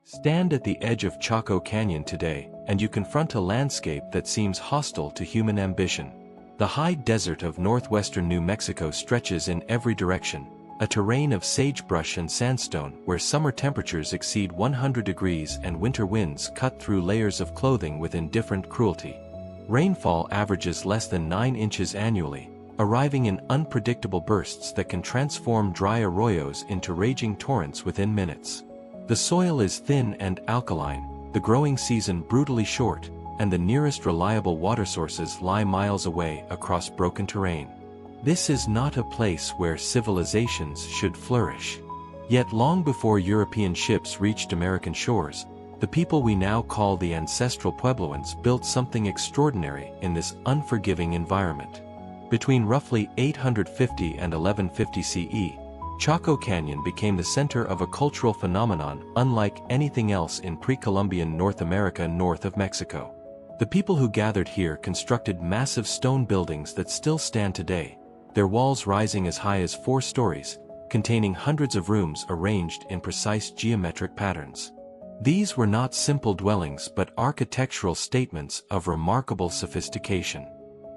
Stand at the edge of Chaco Canyon today, and you confront a landscape that seems hostile to human ambition. The high desert of northwestern New Mexico stretches in every direction, a terrain of sagebrush and sandstone where summer temperatures exceed 100 degrees and winter winds cut through layers of clothing with indifferent cruelty. Rainfall averages less than 9 inches annually, arriving in unpredictable bursts that can transform dry arroyos into raging torrents within minutes. The soil is thin and alkaline, the growing season brutally short, and the nearest reliable water sources lie miles away across broken terrain. This is not a place where civilizations should flourish. Yet long before European ships reached American shores, the people we now call the ancestral Puebloans built something extraordinary in this unforgiving environment. Between roughly 850 and 1150 CE, Chaco Canyon became the center of a cultural phenomenon unlike anything else in pre-Columbian North America north of Mexico. The people who gathered here constructed massive stone buildings that still stand today, their walls rising as high as 4 stories, containing hundreds of rooms arranged in precise geometric patterns. These were not simple dwellings but architectural statements of remarkable sophistication.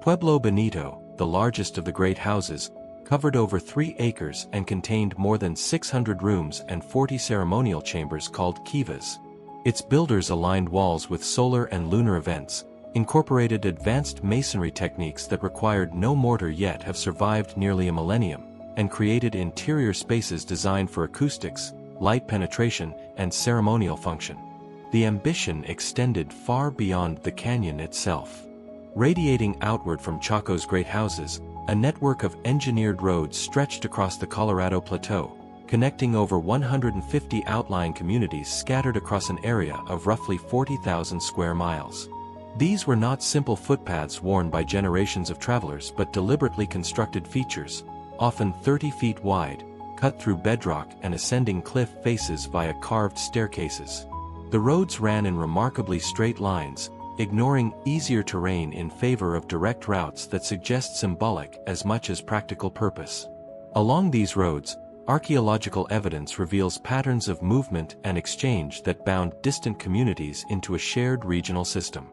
Pueblo Bonito, the largest of the great houses, covered over 3 acres and contained more than 600 rooms and 40 ceremonial chambers called kivas. Its builders aligned walls with solar and lunar events, incorporated advanced masonry techniques that required no mortar yet have survived nearly a millennium, and created interior spaces designed for acoustics, light penetration, and ceremonial function. The ambition extended far beyond the canyon itself. Radiating outward from Chaco's great houses, a network of engineered roads stretched across the Colorado Plateau, connecting over 150 outlying communities scattered across an area of roughly 40,000 square miles. These were not simple footpaths worn by generations of travelers but deliberately constructed features, often 30 feet wide, cut through bedrock and ascending cliff faces via carved staircases. The roads ran in remarkably straight lines, ignoring easier terrain in favor of direct routes that suggest symbolic as much as practical purpose. Along these roads, archaeological evidence reveals patterns of movement and exchange that bound distant communities into a shared regional system.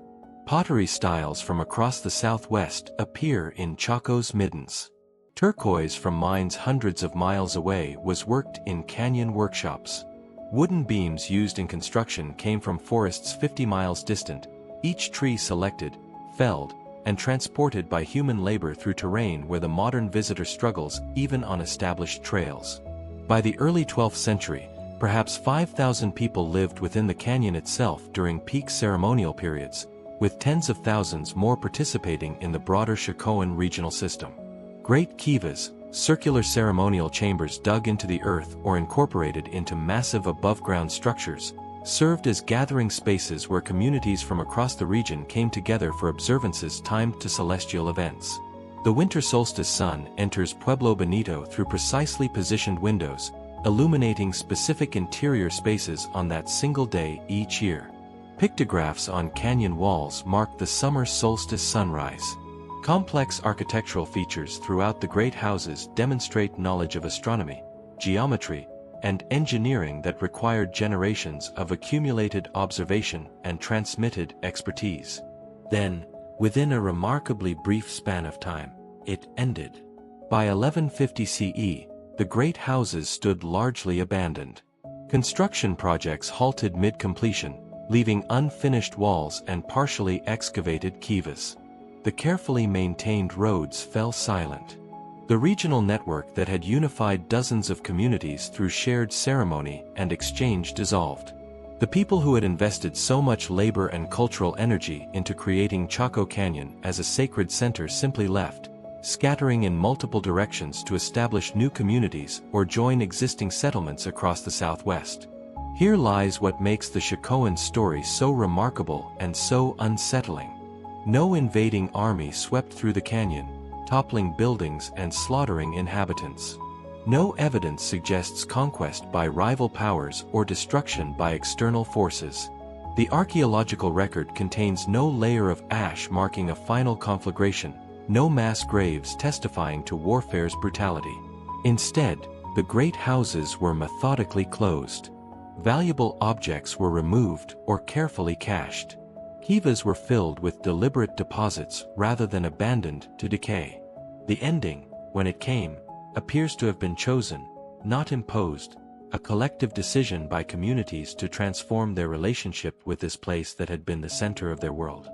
Pottery styles from across the southwest appear in Chaco's middens. Turquoise from mines hundreds of miles away was worked in canyon workshops. Wooden beams used in construction came from forests 50 miles distant, each tree selected, felled, and transported by human labor through terrain where the modern visitor struggles even on established trails. By the early 12th century, perhaps 5,000 people lived within the canyon itself during peak ceremonial periods, with tens of thousands more participating in the broader Chacoan regional system. Great kivas, circular ceremonial chambers dug into the earth or incorporated into massive above-ground structures, served as gathering spaces where communities from across the region came together for observances timed to celestial events. The winter solstice sun enters Pueblo Bonito through precisely positioned windows, illuminating specific interior spaces on that single day each year. Pictographs on canyon walls mark the summer solstice sunrise. Complex architectural features throughout the great houses demonstrate knowledge of astronomy, geometry, and engineering that required generations of accumulated observation and transmitted expertise. Then, within a remarkably brief span of time, it ended. By 1150 CE, the great houses stood largely abandoned. Construction projects halted mid-completion, leaving unfinished walls and partially excavated kivas. The carefully maintained roads fell silent. The regional network that had unified dozens of communities through shared ceremony and exchange dissolved. The people who had invested so much labor and cultural energy into creating Chaco Canyon as a sacred center simply left, scattering in multiple directions to establish new communities or join existing settlements across the southwest. Here lies what makes the Chacoan story so remarkable and so unsettling. No invading army swept through the canyon, toppling buildings and slaughtering inhabitants. No evidence suggests conquest by rival powers or destruction by external forces. The archaeological record contains no layer of ash marking a final conflagration, no mass graves testifying to warfare's brutality. Instead, the great houses were methodically closed. valuable objects were removed or carefully cached. Kivas were filled with deliberate deposits rather than abandoned to decay. The ending, when it came, appears to have been chosen, not imposed, a collective decision by communities to transform their relationship with this place that had been the center of their world.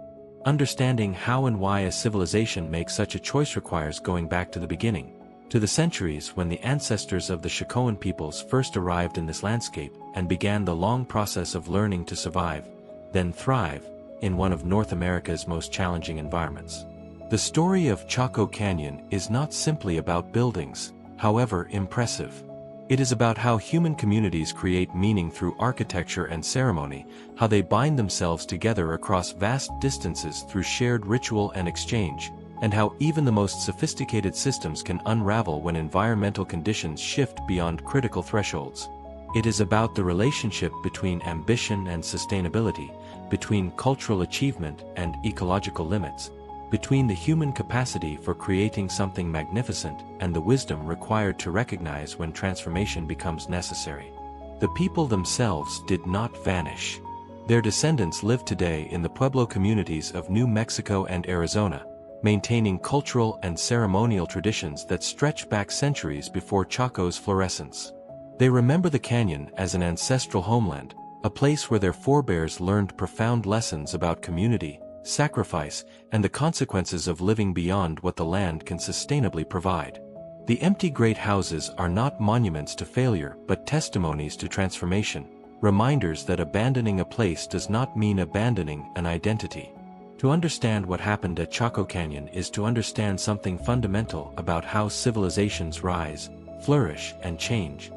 Understanding how and why a civilization makes such a choice requires going back to the beginning, to the centuries when the ancestors of the Chacoan peoples first arrived in this landscape and began the long process of learning to survive, then thrive, in one of North America's most challenging environments. The story of Chaco Canyon is not simply about buildings, however impressive. It is about how human communities create meaning through architecture and ceremony, how they bind themselves together across vast distances through shared ritual and exchange, and how even the most sophisticated systems can unravel when environmental conditions shift beyond critical thresholds. It is about the relationship between ambition and sustainability, between cultural achievement and ecological limits, between the human capacity for creating something magnificent and the wisdom required to recognize when transformation becomes necessary. The people themselves did not vanish. Their descendants live today in the Pueblo communities of New Mexico and Arizona, maintaining cultural and ceremonial traditions that stretch back centuries before Chaco's fluorescence. They remember the canyon as an ancestral homeland, a place where their forebears learned profound lessons about community, sacrifice, and the consequences of living beyond what the land can sustainably provide. The empty great houses are not monuments to failure but testimonies to transformation, reminders that abandoning a place does not mean abandoning an identity. To understand what happened at Chaco Canyon is to understand something fundamental about how civilizations rise, flourish, and change.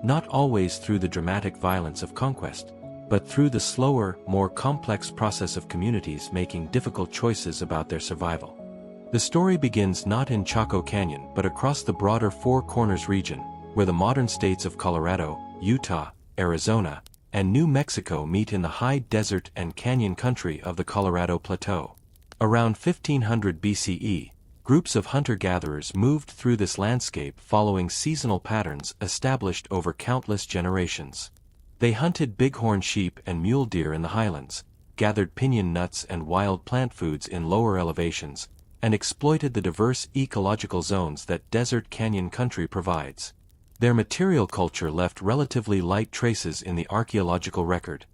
Not always through the dramatic violence of conquest, but through the slower, more complex process of communities making difficult choices about their survival. The story begins not in Chaco Canyon but across the broader Four Corners region, where the modern states of Colorado, Utah, Arizona, and New Mexico meet in the high desert and canyon country of the Colorado Plateau. Around 1500 BCE, groups of hunter-gatherers moved through this landscape following seasonal patterns established over countless generations. They hunted bighorn sheep and mule deer in the highlands, gathered pinyon nuts and wild plant foods in lower elevations, and exploited the diverse ecological zones that desert canyon country provides. Their material culture left relatively light traces in the archaeological record: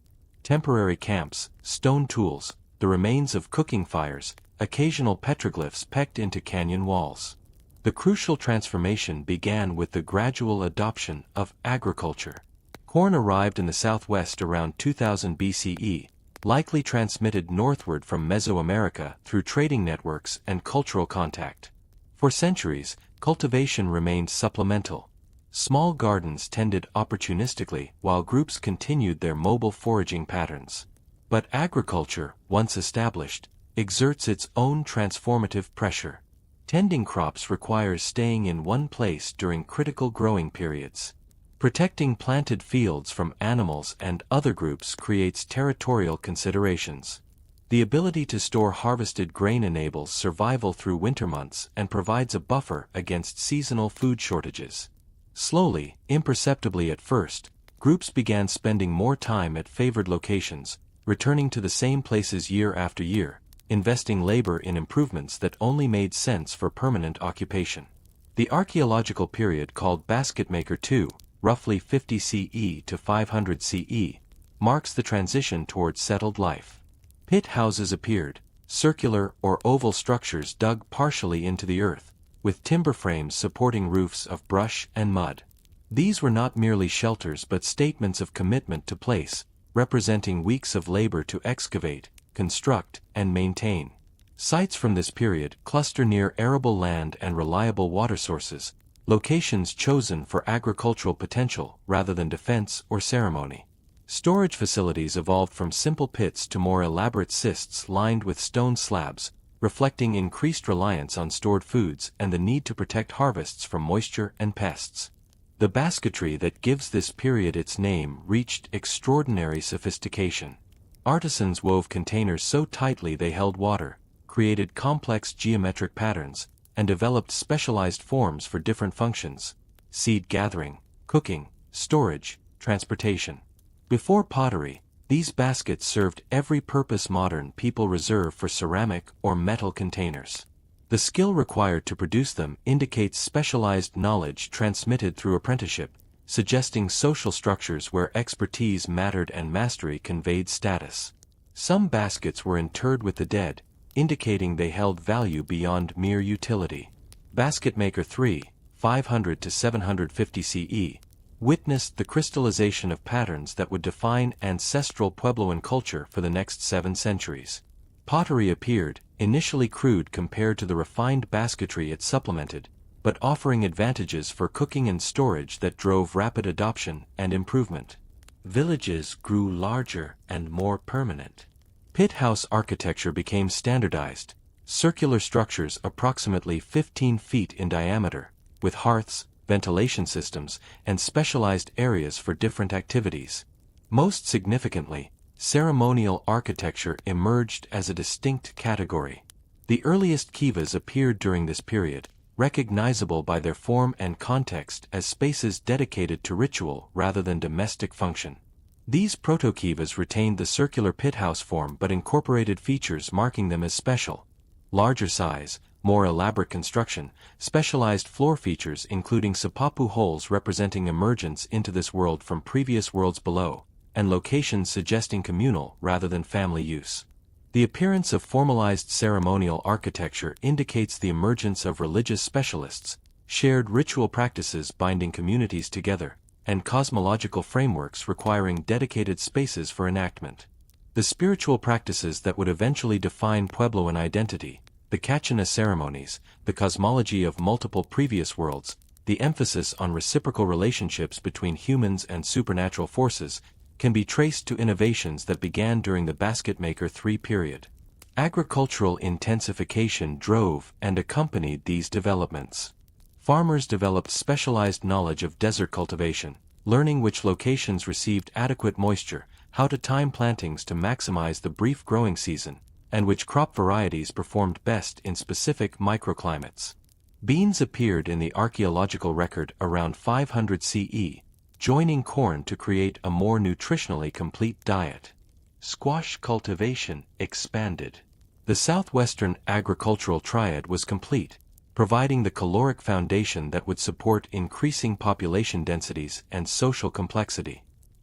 temporary camps, stone tools, the remains of cooking fires, occasional petroglyphs pecked into canyon walls. The crucial transformation began with the gradual adoption of agriculture. Corn arrived in the southwest around 2000 BCE, likely transmitted northward from Mesoamerica through trading networks and cultural contact. For centuries, cultivation remained supplemental. Small gardens tended opportunistically while groups continued their mobile foraging patterns. But agriculture, once established, exerts its own transformative pressure. Tending crops requires staying in one place during critical growing periods. Protecting planted fields from animals and other groups creates territorial considerations. The ability to store harvested grain enables survival through winter months and provides a buffer against seasonal food shortages. Slowly, imperceptibly at first, groups began spending more time at favored locations, returning to the same places year after year, investing labor in improvements that only made sense for permanent occupation. The archaeological period called Basketmaker II, roughly 50 CE to 500 CE, marks the transition towards settled life. Pit houses appeared, circular or oval structures dug partially into the earth, with timber frames supporting roofs of brush and mud. These were not merely shelters but statements of commitment to place, representing weeks of labor to excavate, construct, and maintain. Sites from this period cluster near arable land and reliable water sources, locations chosen for agricultural potential rather than defense or ceremony. Storage facilities evolved from simple pits to more elaborate cists lined with stone slabs, reflecting increased reliance on stored foods and the need to protect harvests from moisture and pests. The basketry that gives this period its name reached extraordinary sophistication. Artisans wove containers so tightly they held water, created complex geometric patterns, and developed specialized forms for different functions: seed gathering, cooking, storage, transportation. Before pottery, these baskets served every purpose modern people reserve for ceramic or metal containers. The skill required to produce them indicates specialized knowledge transmitted through apprenticeship, suggesting social structures where expertise mattered and mastery conveyed status. Some baskets were interred with the dead, indicating they held value beyond mere utility. Basketmaker 3, 500 to 750 CE, witnessed the crystallization of patterns that would define ancestral Puebloan culture for the next 7 centuries. Pottery appeared, initially crude compared to the refined basketry it supplemented, but offering advantages for cooking and storage that drove rapid adoption and improvement. Villages grew larger and more permanent. Pit house architecture became standardized, circular structures approximately 15 feet in diameter, with hearths, ventilation systems, and specialized areas for different activities. Most significantly, ceremonial architecture emerged as a distinct category. The earliest kivas appeared during this period, recognizable by their form and context as spaces dedicated to ritual rather than domestic function. These proto-kivas retained the circular pit house form but incorporated features marking them as special. Larger size, more elaborate construction, specialized floor features including sapapu holes representing emergence into this world from previous worlds below, and locations suggesting communal rather than family use. The appearance of formalized ceremonial architecture indicates the emergence of religious specialists, shared ritual practices binding communities together, and cosmological frameworks requiring dedicated spaces for enactment. The spiritual practices that would eventually define Puebloan identity, the Kachina ceremonies, the cosmology of multiple previous worlds, the emphasis on reciprocal relationships between humans and supernatural forces, can be traced to innovations that began during the Basketmaker 3 period. Agricultural intensification drove and accompanied these developments. Farmers developed specialized knowledge of desert cultivation, learning which locations received adequate moisture, how to time plantings to maximize the brief growing season, and which crop varieties performed best in specific microclimates. Beans appeared in the archaeological record around 500 CE, joining corn to create a more nutritionally complete diet. Squash cultivation expanded. The southwestern agricultural triad was complete, providing the caloric foundation that would support increasing population densities and social complexity.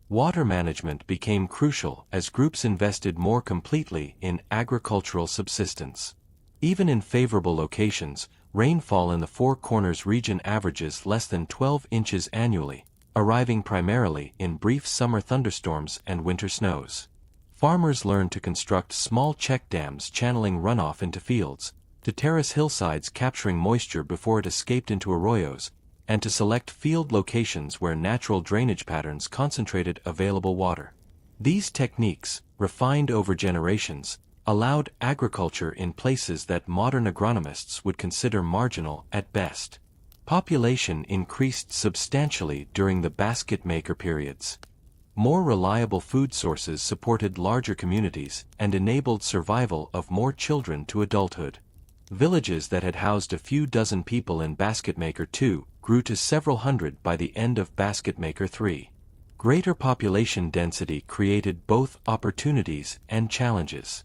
Water management became crucial as groups invested more completely in agricultural subsistence. Even in favorable locations, rainfall in the Four Corners region averages less than 12 inches annually, arriving primarily in brief summer thunderstorms and winter snows. Farmers learned to construct small check dams channeling runoff into fields, to terrace hillsides capturing moisture before it escaped into arroyos, and to select field locations where natural drainage patterns concentrated available water. These techniques, refined over generations, allowed agriculture in places that modern agronomists would consider marginal at best. Population increased substantially during the Basketmaker periods. More reliable food sources supported larger communities and enabled survival of more children to adulthood. Villages that had housed a few dozen people in Basketmaker 2 grew to several hundred by the end of Basketmaker 3. Greater population density created both opportunities and challenges.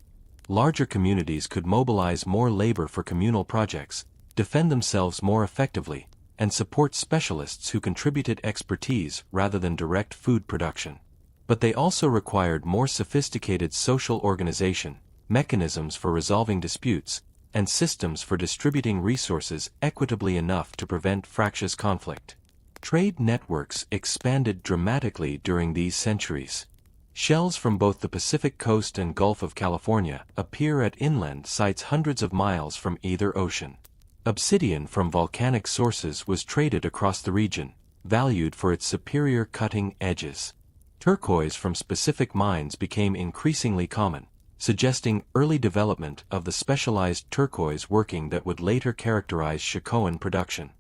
Larger communities could mobilize more labor for communal projects, defend themselves more effectively, and support specialists who contributed expertise rather than direct food production. But they also required more sophisticated social organization, mechanisms for resolving disputes, and systems for distributing resources equitably enough to prevent fractious conflict. Trade networks expanded dramatically during these centuries. Shells from both the Pacific coast and Gulf of California appear at inland sites hundreds of miles from either ocean. Obsidian from volcanic sources was traded across the region, valued for its superior cutting edges. Turquoise from specific mines became increasingly common, suggesting early development of the specialized turquoise working that would later characterize Chacoan production.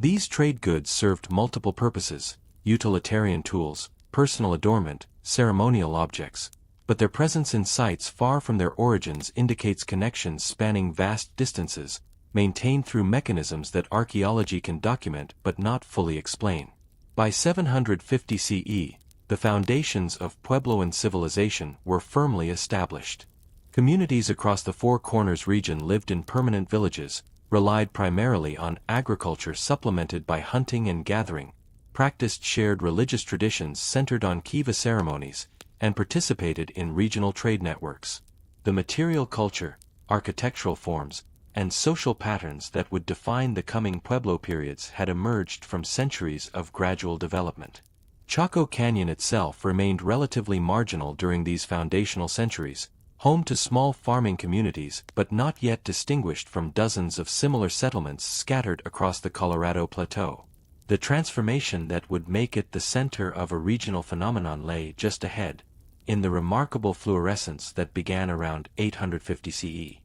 These trade goods served multiple purposes: utilitarian tools, personal adornment, ceremonial objects, but their presence in sites far from their origins indicates connections spanning vast distances, maintained through mechanisms that archaeology can document but not fully explain. By 750 CE, the foundations of Puebloan civilization were firmly established. Communities across the Four Corners region lived in permanent villages, relied primarily on agriculture supplemented by hunting and gathering, practiced shared religious traditions centered on kiva ceremonies, and participated in regional trade networks. The material culture, architectural forms, and social patterns that would define the coming Pueblo periods had emerged from centuries of gradual development. Chaco Canyon itself remained relatively marginal during these foundational centuries, home to small farming communities but not yet distinguished from dozens of similar settlements scattered across the Colorado Plateau. The transformation that would make it the center of a regional phenomenon lay just ahead, in the remarkable fluorescence that began around 850 CE.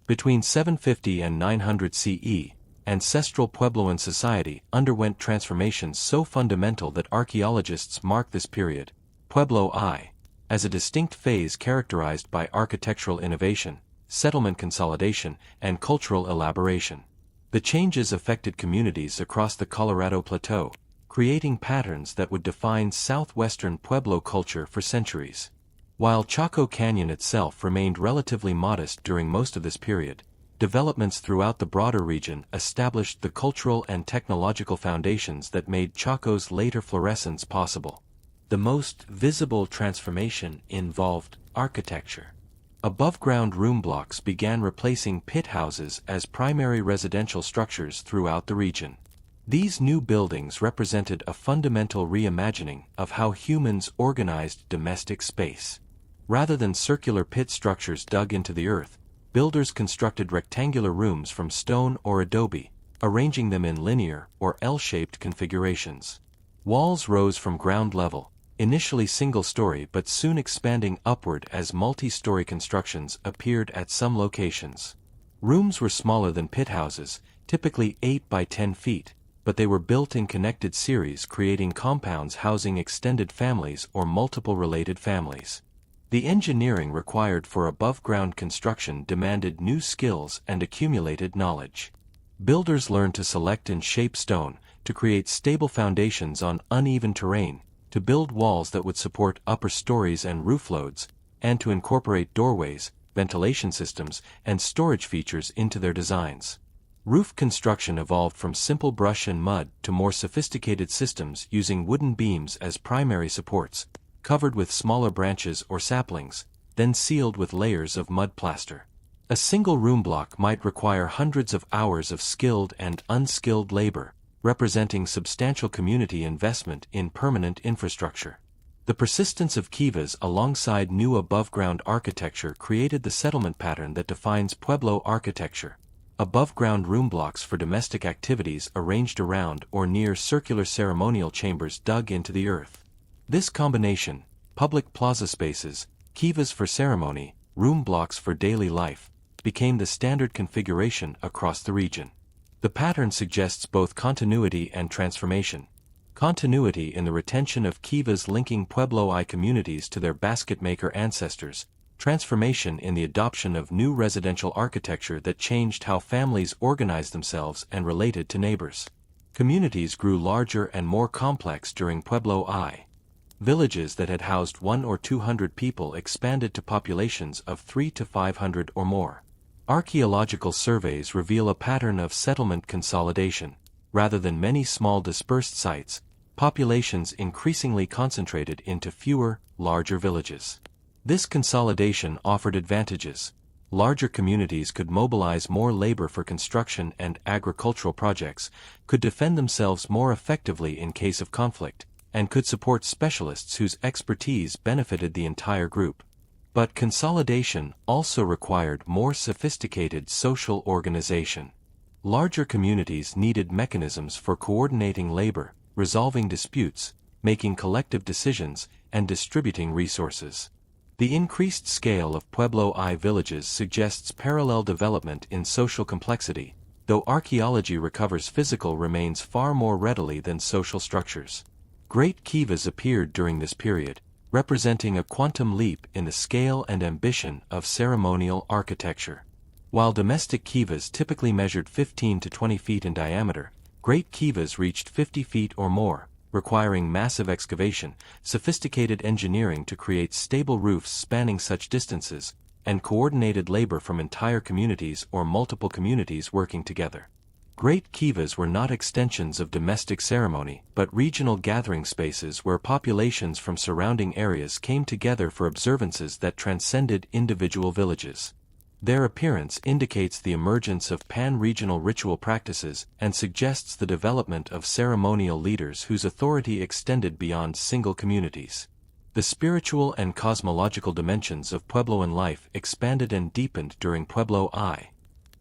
Between 750 and 900 CE, ancestral Puebloan society underwent transformations so fundamental that archaeologists mark this period, Pueblo I, as a distinct phase characterized by architectural innovation, settlement consolidation, and cultural elaboration. The changes affected communities across the Colorado Plateau, creating patterns that would define southwestern Pueblo culture for centuries. While Chaco Canyon itself remained relatively modest during most of this period, developments throughout the broader region established the cultural and technological foundations that made Chaco's later fluorescence possible. The most visible transformation involved architecture. Above-ground room blocks began replacing pit houses as primary residential structures throughout the region. These new buildings represented a fundamental reimagining of how humans organized domestic space. Rather than circular pit structures dug into the earth, builders constructed rectangular rooms from stone or adobe, arranging them in linear or L-shaped configurations. Walls rose from ground level, initially single-story but soon expanding upward as multi-story constructions appeared at some locations. Rooms were smaller than pit houses, typically 8 by 10 feet, but they were built in connected series, creating compounds housing extended families or multiple related families. The engineering required for above-ground construction demanded new skills and accumulated knowledge. Builders learned to select and shape stone, to create stable foundations on uneven terrain, to build walls that would support upper stories and roof loads, and to incorporate doorways, ventilation systems, and storage features into their designs. Roof construction evolved from simple brush and mud to more sophisticated systems using wooden beams as primary supports, covered with smaller branches or saplings, then sealed with layers of mud plaster. A single room block might require hundreds of hours of skilled and unskilled labor, representing substantial community investment in permanent infrastructure. The persistence of kivas alongside new above-ground architecture created the settlement pattern that defines Pueblo architecture. Above-ground room blocks for domestic activities arranged around or near circular ceremonial chambers dug into the earth. This combination, public plaza spaces, kivas for ceremony, room blocks for daily life, became the standard configuration across the region. The pattern suggests both continuity and transformation. Continuity in the retention of kivas linking Pueblo I communities to their Basketmaker ancestors, transformation in the adoption of new residential architecture that changed how families organized themselves and related to neighbors. Communities grew larger and more complex during Pueblo I. Villages that had housed 100 or 200 people expanded to populations of 300 to 500 or more. Archaeological surveys reveal a pattern of settlement consolidation. Rather than many small dispersed sites, populations increasingly concentrated into fewer, larger villages. This consolidation offered advantages. Larger communities could mobilize more labor for construction and agricultural projects, could defend themselves more effectively in case of conflict, and could support specialists whose expertise benefited the entire group. But consolidation also required more sophisticated social organization. Larger communities needed mechanisms for coordinating labor, resolving disputes, making collective decisions, and distributing resources. The increased scale of Pueblo I villages suggests parallel development in social complexity, though archaeology recovers physical remains far more readily than social structures. Great kivas appeared during this period, representing a quantum leap in the scale and ambition of ceremonial architecture. While domestic kivas typically measured 15 to 20 feet in diameter, great kivas reached 50 feet or more, requiring massive excavation, sophisticated engineering to create stable roofs spanning such distances, and coordinated labor from entire communities or multiple communities working together. Great kivas were not extensions of domestic ceremony but regional gathering spaces where populations from surrounding areas came together for observances that transcended individual villages. Their appearance indicates the emergence of pan-regional ritual practices and suggests the development of ceremonial leaders whose authority extended beyond single communities. The spiritual and cosmological dimensions of Puebloan life expanded and deepened during Pueblo I.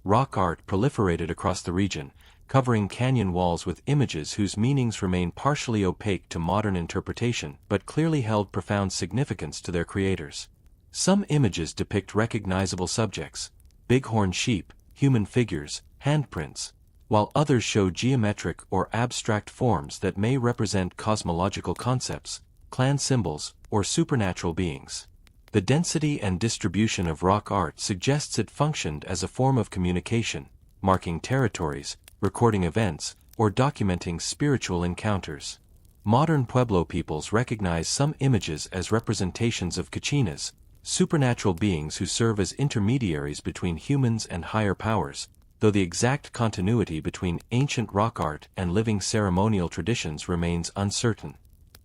Rock art proliferated across the region, covering canyon walls with images whose meanings remain partially opaque to modern interpretation but clearly held profound significance to their creators. Some images depict recognizable subjects, bighorn sheep, human figures, handprints, while others show geometric or abstract forms that may represent cosmological concepts, clan symbols, or supernatural beings. The density and distribution of rock art suggests it functioned as a form of communication, marking territories, recording events, or documenting spiritual encounters. Modern Pueblo peoples recognize some images as representations of Kachinas, supernatural beings who serve as intermediaries between humans and higher powers, though the exact continuity between ancient rock art and living ceremonial traditions remains uncertain.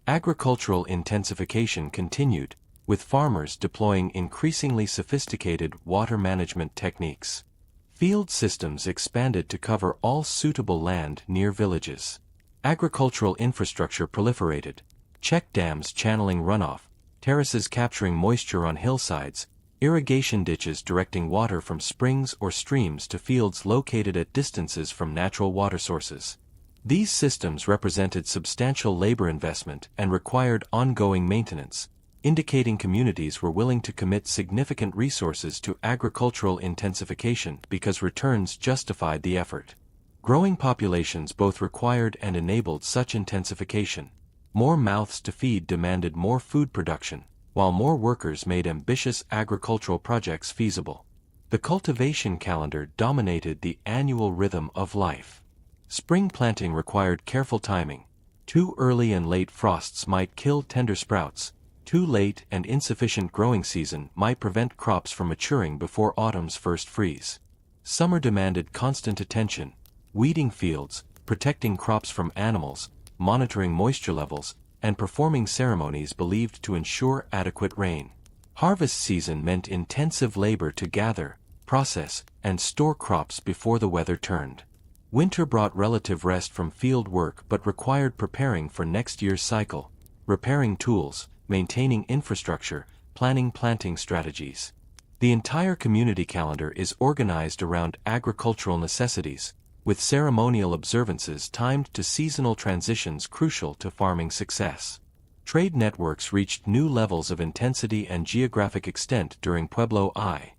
Agricultural intensification continued, with farmers deploying increasingly sophisticated water management techniques. Field systems expanded to cover all suitable land near villages. Agricultural infrastructure proliferated, check dams channeling runoff, terraces capturing moisture on hillsides, irrigation ditches directing water from springs or streams to fields located at distances from natural water sources. These systems represented substantial labor investment and required ongoing maintenance, indicating communities were willing to commit significant resources to agricultural intensification because returns justified the effort. Growing populations both required and enabled such intensification. More mouths to feed demanded more food production, while more workers made ambitious agricultural projects feasible. The cultivation calendar dominated the annual rhythm of life. Spring planting required careful timing. Too early and late frosts might kill tender sprouts. Too late and insufficient growing season might prevent crops from maturing before autumn's first freeze. Summer demanded constant attention, weeding fields, protecting crops from animals, monitoring moisture levels, and performing ceremonies believed to ensure adequate rain. Harvest season meant intensive labor to gather, process, and store crops before the weather turned. Winter brought relative rest from field work but required preparing for next year's cycle, repairing tools, maintaining infrastructure, planning planting strategies. The entire community calendar is organized around agricultural necessities, with ceremonial observances timed to seasonal transitions crucial to farming success. Trade networks reached new levels of intensity and geographic extent during Pueblo I.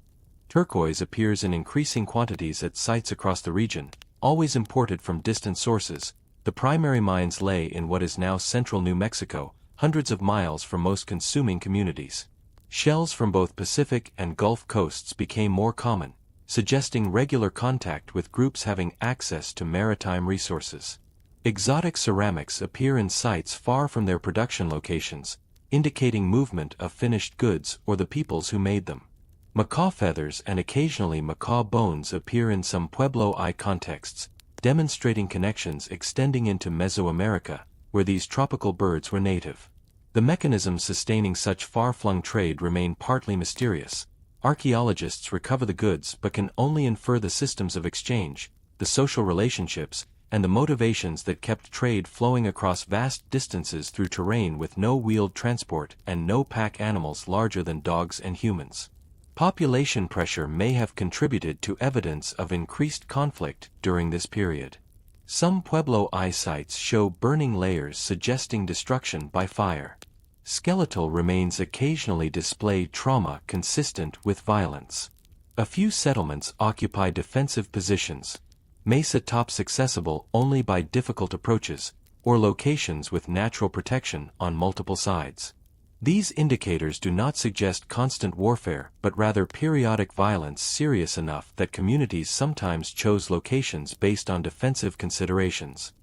Turquoise appears in increasing quantities at sites across the region, always imported from distant sources. The primary mines lay in what is now central New Mexico, hundreds of miles from most consuming communities. Shells from both Pacific and Gulf coasts became more common, suggesting regular contact with groups having access to maritime resources. Exotic ceramics appear in sites far from their production locations, indicating movement of finished goods or the peoples who made them. Macaw feathers and occasionally macaw bones appear in some Pueblo I contexts, demonstrating connections extending into Mesoamerica, where these tropical birds were native. The mechanisms sustaining such far-flung trade remain partly mysterious. Archaeologists recover the goods but can only infer the systems of exchange, the social relationships, and the motivations that kept trade flowing across vast distances through terrain with no wheeled transport and no pack animals larger than dogs and humans. Population pressure may have contributed to evidence of increased conflict during this period. Some Pueblo I sites show burning layers suggesting destruction by fire. Skeletal remains occasionally display trauma consistent with violence. A few settlements occupy defensive positions, mesa tops accessible only by difficult approaches, or locations with natural protection on multiple sides. These indicators do not suggest constant warfare but rather periodic violence serious enough that communities sometimes chose locations based on defensive considerations.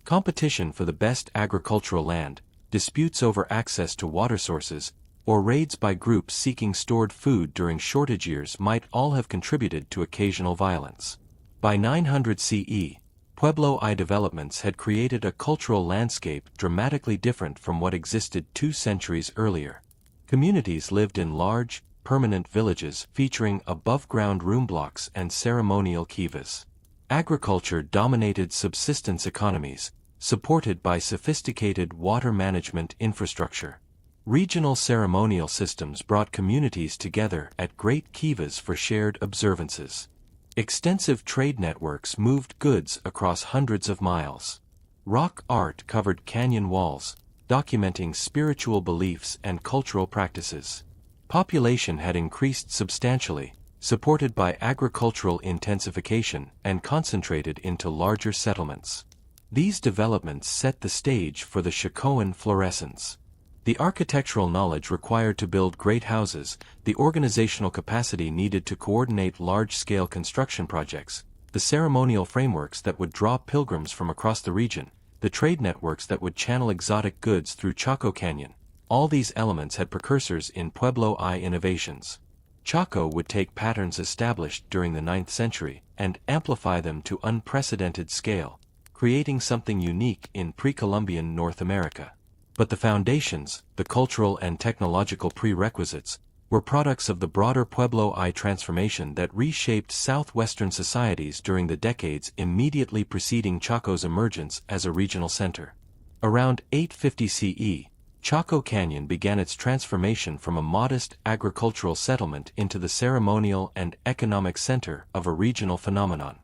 Competition for the best agricultural land, disputes over access to water sources, or raids by groups seeking stored food during shortage years might all have contributed to occasional violence. By 900 CE, Pueblo I developments had created a cultural landscape dramatically different from what existed 2 centuries earlier. Communities lived in large, permanent villages featuring above-ground room blocks and ceremonial kivas. Agriculture dominated subsistence economies, supported by sophisticated water management infrastructure. Regional ceremonial systems brought communities together at great kivas for shared observances. Extensive trade networks moved goods across hundreds of miles. Rock art covered canyon walls, documenting spiritual beliefs and cultural practices. Population had increased substantially, supported by agricultural intensification and concentrated into larger settlements. These developments set the stage for the Chacoan Fluorescence. The architectural knowledge required to build great houses, the organizational capacity needed to coordinate large-scale construction projects, the ceremonial frameworks that would draw pilgrims from across the region, the trade networks that would channel exotic goods through Chaco Canyon. All these elements had precursors in Pueblo I innovations. Chaco would take patterns established during the 9th century and amplify them to unprecedented scale, creating something unique in pre-Columbian North America. But the foundations, the cultural and technological prerequisites, were products of the broader Pueblo I transformation that reshaped southwestern societies during the decades immediately preceding Chaco's emergence as a regional center. Around 850 CE, Chaco Canyon began its transformation from a modest agricultural settlement into the ceremonial and economic center of a regional phenomenon.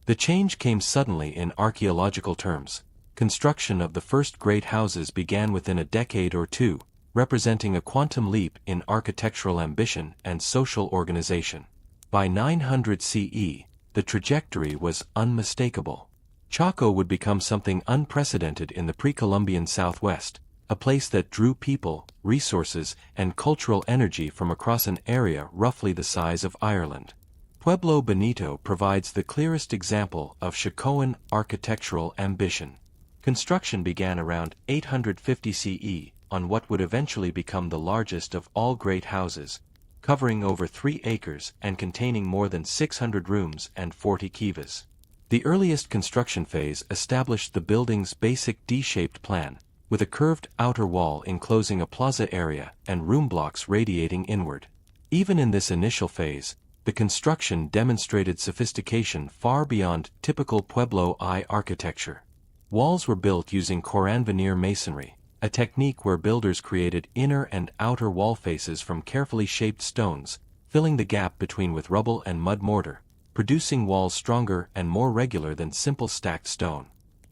The change came suddenly in archaeological terms. Construction of the first great houses began within a decade or two, representing a quantum leap in architectural ambition and social organization. By 900 CE, the trajectory was unmistakable. Chaco would become something unprecedented in the pre-Columbian Southwest, a place that drew people, resources, and cultural energy from across an area roughly the size of Ireland. Pueblo Bonito provides the clearest example of Chacoan architectural ambition. Construction began around 850 CE on what would eventually become the largest of all great houses, covering over 3 acres and containing more than 600 rooms and 40 kivas. The earliest construction phase established the building's basic D-shaped plan, with a curved outer wall enclosing a plaza area and room blocks radiating inward. Even in this initial phase, the construction demonstrated sophistication far beyond typical Pueblo I architecture. Walls were built using Coran veneer masonry, a technique where builders created inner and outer wall faces from carefully shaped stones, filling the gap between with rubble and mud mortar, producing walls stronger and more regular than simple stacked stone.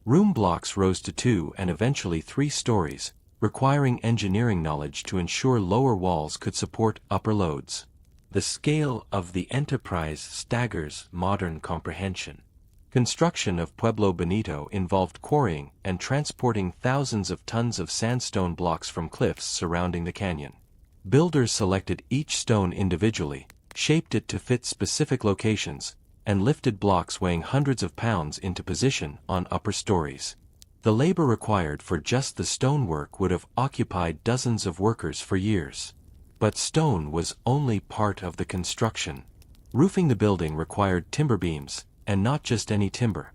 Room blocks rose to 2 and eventually 3 stories, requiring engineering knowledge to ensure lower walls could support upper loads. The scale of the enterprise staggers modern comprehension. Construction of Pueblo Bonito involved quarrying and transporting thousands of tons of sandstone blocks from cliffs surrounding the canyon. Builders selected each stone individually, shaped it to fit specific locations, and lifted blocks weighing hundreds of pounds into position on upper stories. The labor required for just the stonework would have occupied dozens of workers for years. But stone was only part of the construction. Roofing the building required timber beams, and not just any timber.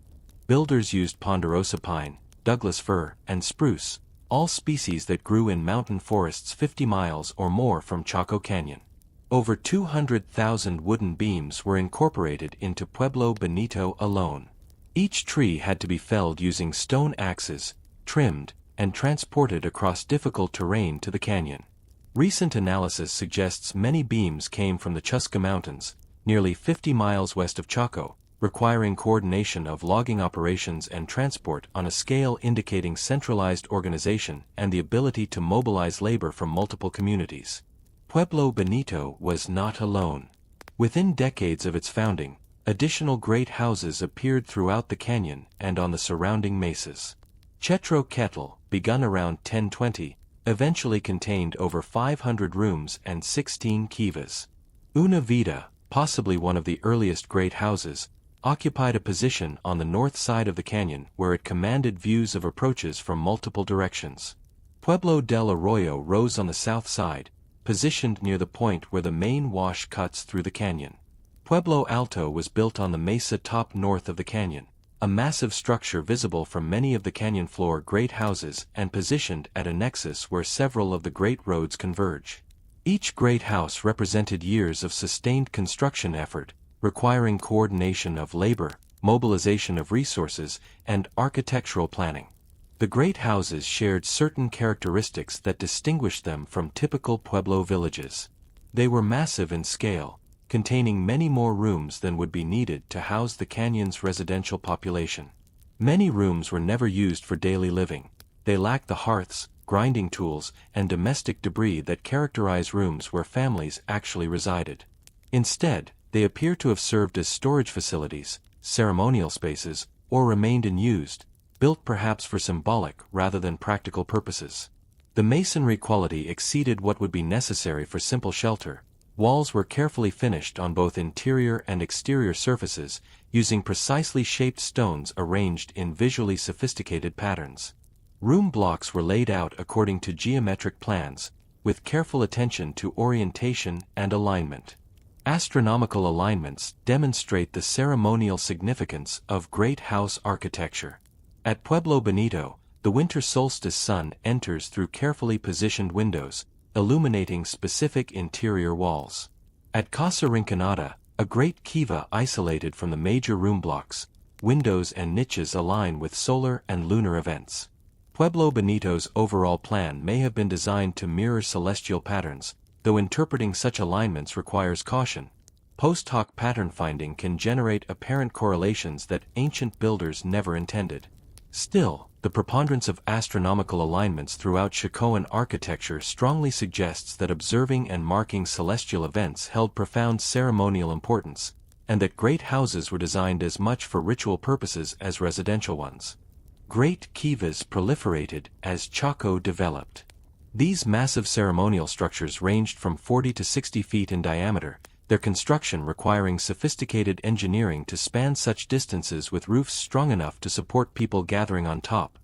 Builders used ponderosa pine, Douglas fir, and spruce, all species that grew in mountain forests 50 miles or more from Chaco Canyon. Over 200,000 wooden beams were incorporated into Pueblo Bonito alone. Each tree had to be felled using stone axes, trimmed, and transported across difficult terrain to the canyon. Recent analysis suggests many beams came from the Chusca Mountains, nearly 50 miles west of Chaco, requiring coordination of logging operations and transport on a scale indicating centralized organization and the ability to mobilize labor from multiple communities. Pueblo Bonito was not alone. Within decades of its founding, additional great houses appeared throughout the canyon and on the surrounding mesas. Chetro Kettle, begun around 1020, eventually contained over 500 rooms and 16 kivas. Una Vida, possibly one of the earliest great houses, occupied a position on the north side of the canyon where it commanded views of approaches from multiple directions. Pueblo del Arroyo rose on the south side, positioned near the point where the main wash cuts through the canyon. Pueblo Alto was built on the mesa top north of the canyon, a massive structure visible from many of the canyon floor great houses and positioned at a nexus where several of the great roads converge. Each great house represented years of sustained construction effort, requiring coordination of labor, mobilization of resources, and architectural planning. The great houses shared certain characteristics that distinguished them from typical Pueblo villages. They were massive in scale, containing many more rooms than would be needed to house the canyon's residential population. Many rooms were never used for daily living. They lacked the hearths, grinding tools, and domestic debris that characterize rooms where families actually resided. Instead, they appear to have served as storage facilities, ceremonial spaces, or remained unused, built perhaps for symbolic rather than practical purposes. The masonry quality exceeded what would be necessary for simple shelter. Walls were carefully finished on both interior and exterior surfaces, using precisely shaped stones arranged in visually sophisticated patterns. Room blocks were laid out according to geometric plans, with careful attention to orientation and alignment. Astronomical alignments demonstrate the ceremonial significance of great house architecture. At Pueblo Bonito, the winter solstice sun enters through carefully positioned windows, illuminating specific interior walls. At Casa Rinconada, a great kiva isolated from the major room blocks, windows and niches align with solar and lunar events. Pueblo Bonito's overall plan may have been designed to mirror celestial patterns, though interpreting such alignments requires caution. Post hoc pattern finding can generate apparent correlations that ancient builders never intended. Still, the preponderance of astronomical alignments throughout Chacoan architecture strongly suggests that observing and marking celestial events held profound ceremonial importance, and that great houses were designed as much for ritual purposes as residential ones. Great kivas proliferated as Chaco developed. These massive ceremonial structures ranged from 40 to 60 feet in diameter, their construction requiring sophisticated engineering to span such distances with roofs strong enough to support people gathering on top.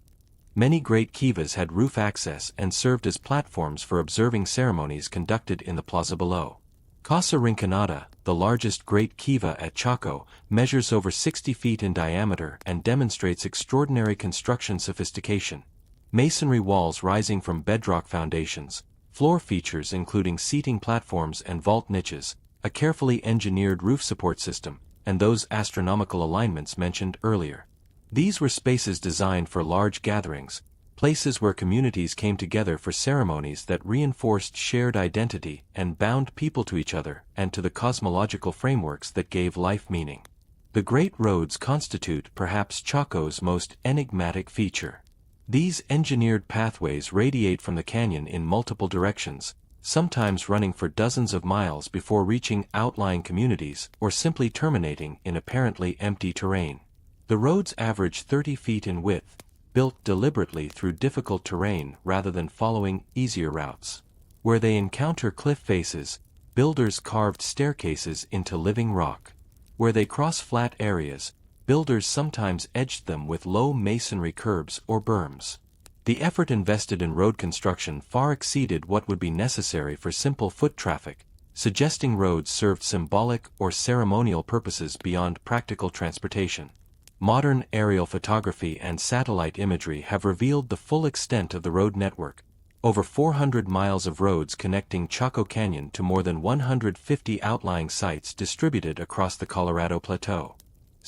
Many great kivas had roof access and served as platforms for observing ceremonies conducted in the plaza below. Casa Rinconada, the largest great kiva at Chaco, measures over 60 feet in diameter and demonstrates extraordinary construction sophistication. Masonry walls rising from bedrock foundations, floor features including seating platforms and vault niches, a carefully engineered roof support system, and those astronomical alignments mentioned earlier. These were spaces designed for large gatherings, places where communities came together for ceremonies that reinforced shared identity and bound people to each other and to the cosmological frameworks that gave life meaning. The great roads constitute perhaps Chaco's most enigmatic feature. These engineered pathways radiate from the canyon in multiple directions, sometimes running for dozens of miles before reaching outlying communities or simply terminating in apparently empty terrain. The roads average 30 feet in width, built deliberately through difficult terrain rather than following easier routes. Where they encounter cliff faces, builders carved staircases into living rock. Where they cross flat areas, builders sometimes edged them with low masonry curbs or berms. The effort invested in road construction far exceeded what would be necessary for simple foot traffic, suggesting roads served symbolic or ceremonial purposes beyond practical transportation. Modern aerial photography and satellite imagery have revealed the full extent of the road network, over 400 miles of roads connecting Chaco Canyon to more than 150 outlying sites distributed across the Colorado Plateau.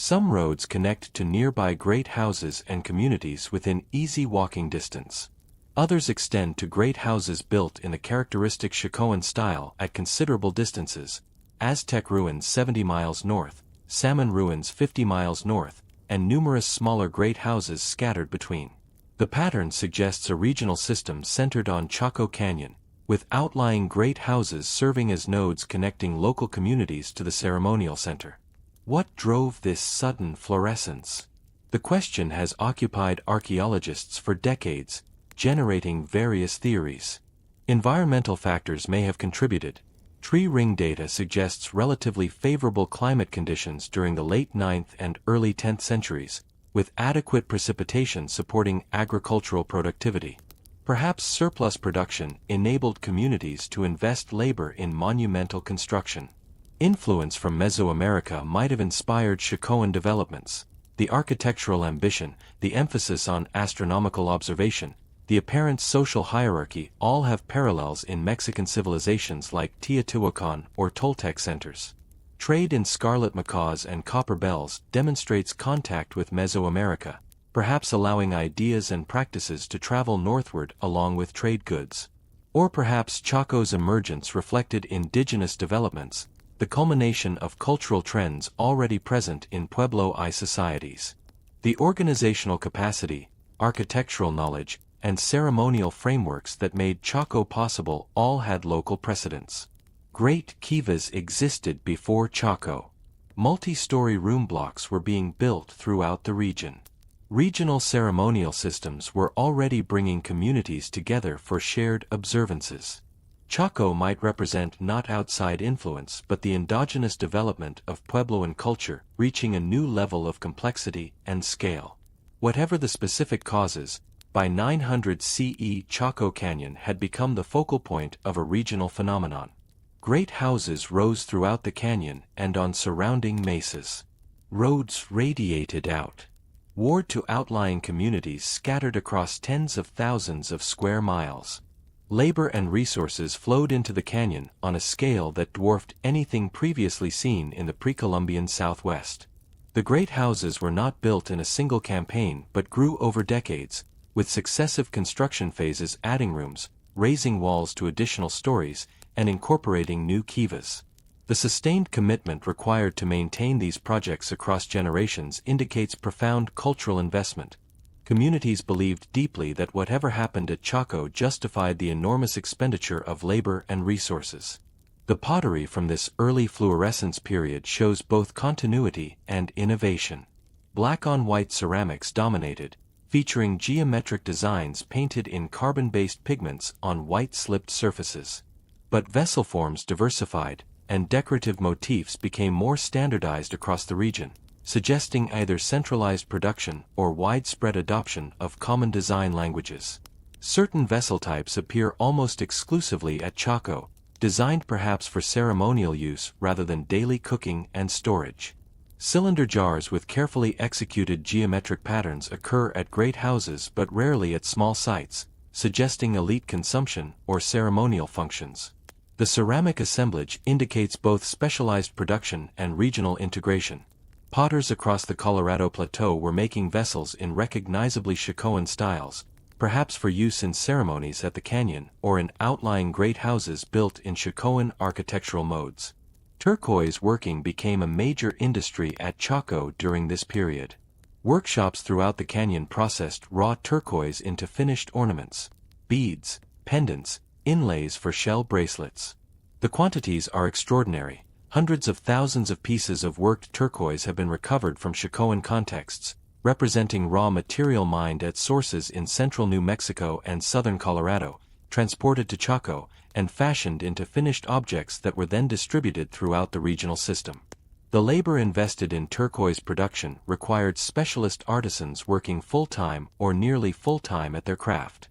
Some roads connect to nearby great houses and communities within easy walking distance. Others extend to great houses built in the characteristic Chacoan style at considerable distances, Aztec ruins 70 miles north, Salmon ruins 50 miles north, and numerous smaller great houses scattered between. The pattern suggests a regional system centered on Chaco Canyon, with outlying great houses serving as nodes connecting local communities to the ceremonial center. What drove this sudden fluorescence? The question has occupied archaeologists for decades, generating various theories. Environmental factors may have contributed. Tree ring data suggests relatively favorable climate conditions during the late 9th and early 10th centuries, with adequate precipitation supporting agricultural productivity. Perhaps surplus production enabled communities to invest labor in monumental construction. Influence from Mesoamerica might have inspired Chacoan developments. The architectural ambition, the emphasis on astronomical observation, the apparent social hierarchy all have parallels in Mexican civilizations like Teotihuacan or Toltec centers. Trade in scarlet macaws and copper bells demonstrates contact with Mesoamerica, perhaps allowing ideas and practices to travel northward along with trade goods. Or perhaps Chaco's emergence reflected indigenous developments, the culmination of cultural trends already present in Pueblo I societies. The organizational capacity, architectural knowledge, and ceremonial frameworks that made Chaco possible all had local precedents. Great kivas existed before Chaco. Multi-story room blocks were being built throughout the region. Regional ceremonial systems were already bringing communities together for shared observances. Chaco might represent not outside influence but the endogenous development of Puebloan culture, reaching a new level of complexity and scale. Whatever the specific causes, by 900 CE Chaco Canyon had become the focal point of a regional phenomenon. Great houses rose throughout the canyon and on surrounding mesas. Roads radiated out to outlying communities scattered across tens of thousands of square miles. Labor and resources flowed into the canyon on a scale that dwarfed anything previously seen in the pre-Columbian Southwest. The great houses were not built in a single campaign but grew over decades, with successive construction phases adding rooms, raising walls to additional stories, and incorporating new kivas. The sustained commitment required to maintain these projects across generations indicates profound cultural investment. Communities believed deeply that whatever happened at Chaco justified the enormous expenditure of labor and resources. The pottery from this early Fluorescence period shows both continuity and innovation. Black-on-white ceramics dominated, featuring geometric designs painted in carbon-based pigments on white slipped surfaces. But vessel forms diversified, and decorative motifs became more standardized across the region, suggesting either centralized production or widespread adoption of common design languages. Certain vessel types appear almost exclusively at Chaco, designed perhaps for ceremonial use rather than daily cooking and storage. Cylinder jars with carefully executed geometric patterns occur at great houses but rarely at small sites, suggesting elite consumption or ceremonial functions. The ceramic assemblage indicates both specialized production and regional integration. Potters across the Colorado Plateau were making vessels in recognizably Chacoan styles, perhaps for use in ceremonies at the canyon or in outlying great houses built in Chacoan architectural modes. Turquoise working became a major industry at Chaco during this period. Workshops throughout the canyon processed raw turquoise into finished ornaments, beads, pendants, inlays for shell bracelets. The quantities are extraordinary. Hundreds of thousands of pieces of worked turquoise have been recovered from Chacoan contexts, representing raw material mined at sources in central New Mexico and southern Colorado, transported to Chaco, and fashioned into finished objects that were then distributed throughout the regional system. The labor invested in turquoise production required specialist artisans working full-time or nearly full-time at their craft.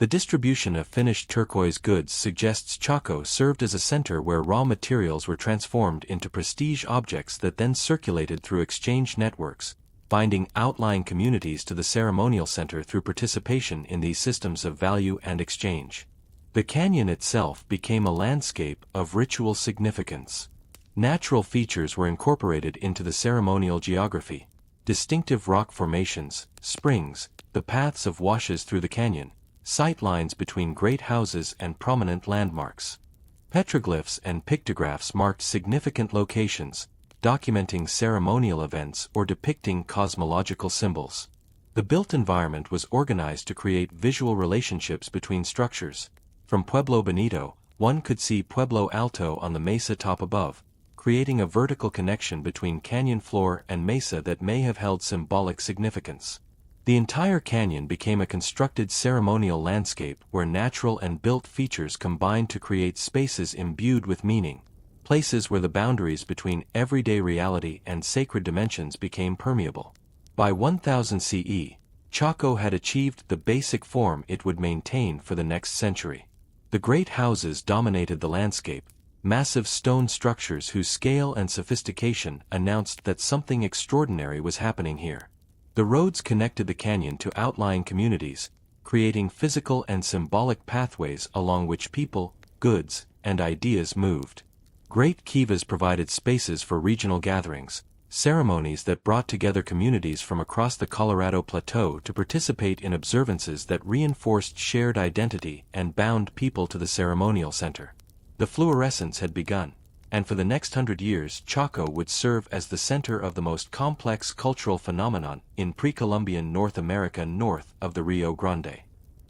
The distribution of finished turquoise goods suggests Chaco served as a center where raw materials were transformed into prestige objects that then circulated through exchange networks, binding outlying communities to the ceremonial center through participation in these systems of value and exchange. The canyon itself became a landscape of ritual significance. Natural features were incorporated into the ceremonial geography. Distinctive rock formations, springs, the paths of washes through the canyon, sight lines between great houses and prominent landmarks. Petroglyphs and pictographs marked significant locations, documenting ceremonial events or depicting cosmological symbols. The built environment was organized to create visual relationships between structures. From Pueblo Bonito, one could see Pueblo Alto on the mesa top above, creating a vertical connection between canyon floor and mesa that may have held symbolic significance. The entire canyon became a constructed ceremonial landscape where natural and built features combined to create spaces imbued with meaning, places where the boundaries between everyday reality and sacred dimensions became permeable. By 1000 CE, Chaco had achieved the basic form it would maintain for the next century. The great houses dominated the landscape, massive stone structures whose scale and sophistication announced that something extraordinary was happening here. The roads connected the canyon to outlying communities, creating physical and symbolic pathways along which people, goods, and ideas moved. Great kivas provided spaces for regional gatherings, ceremonies that brought together communities from across the Colorado Plateau to participate in observances that reinforced shared identity and bound people to the ceremonial center. The fluorescence had begun, and for the next 100 years Chaco would serve as the center of the most complex cultural phenomenon in pre-Columbian North America north of the Rio Grande.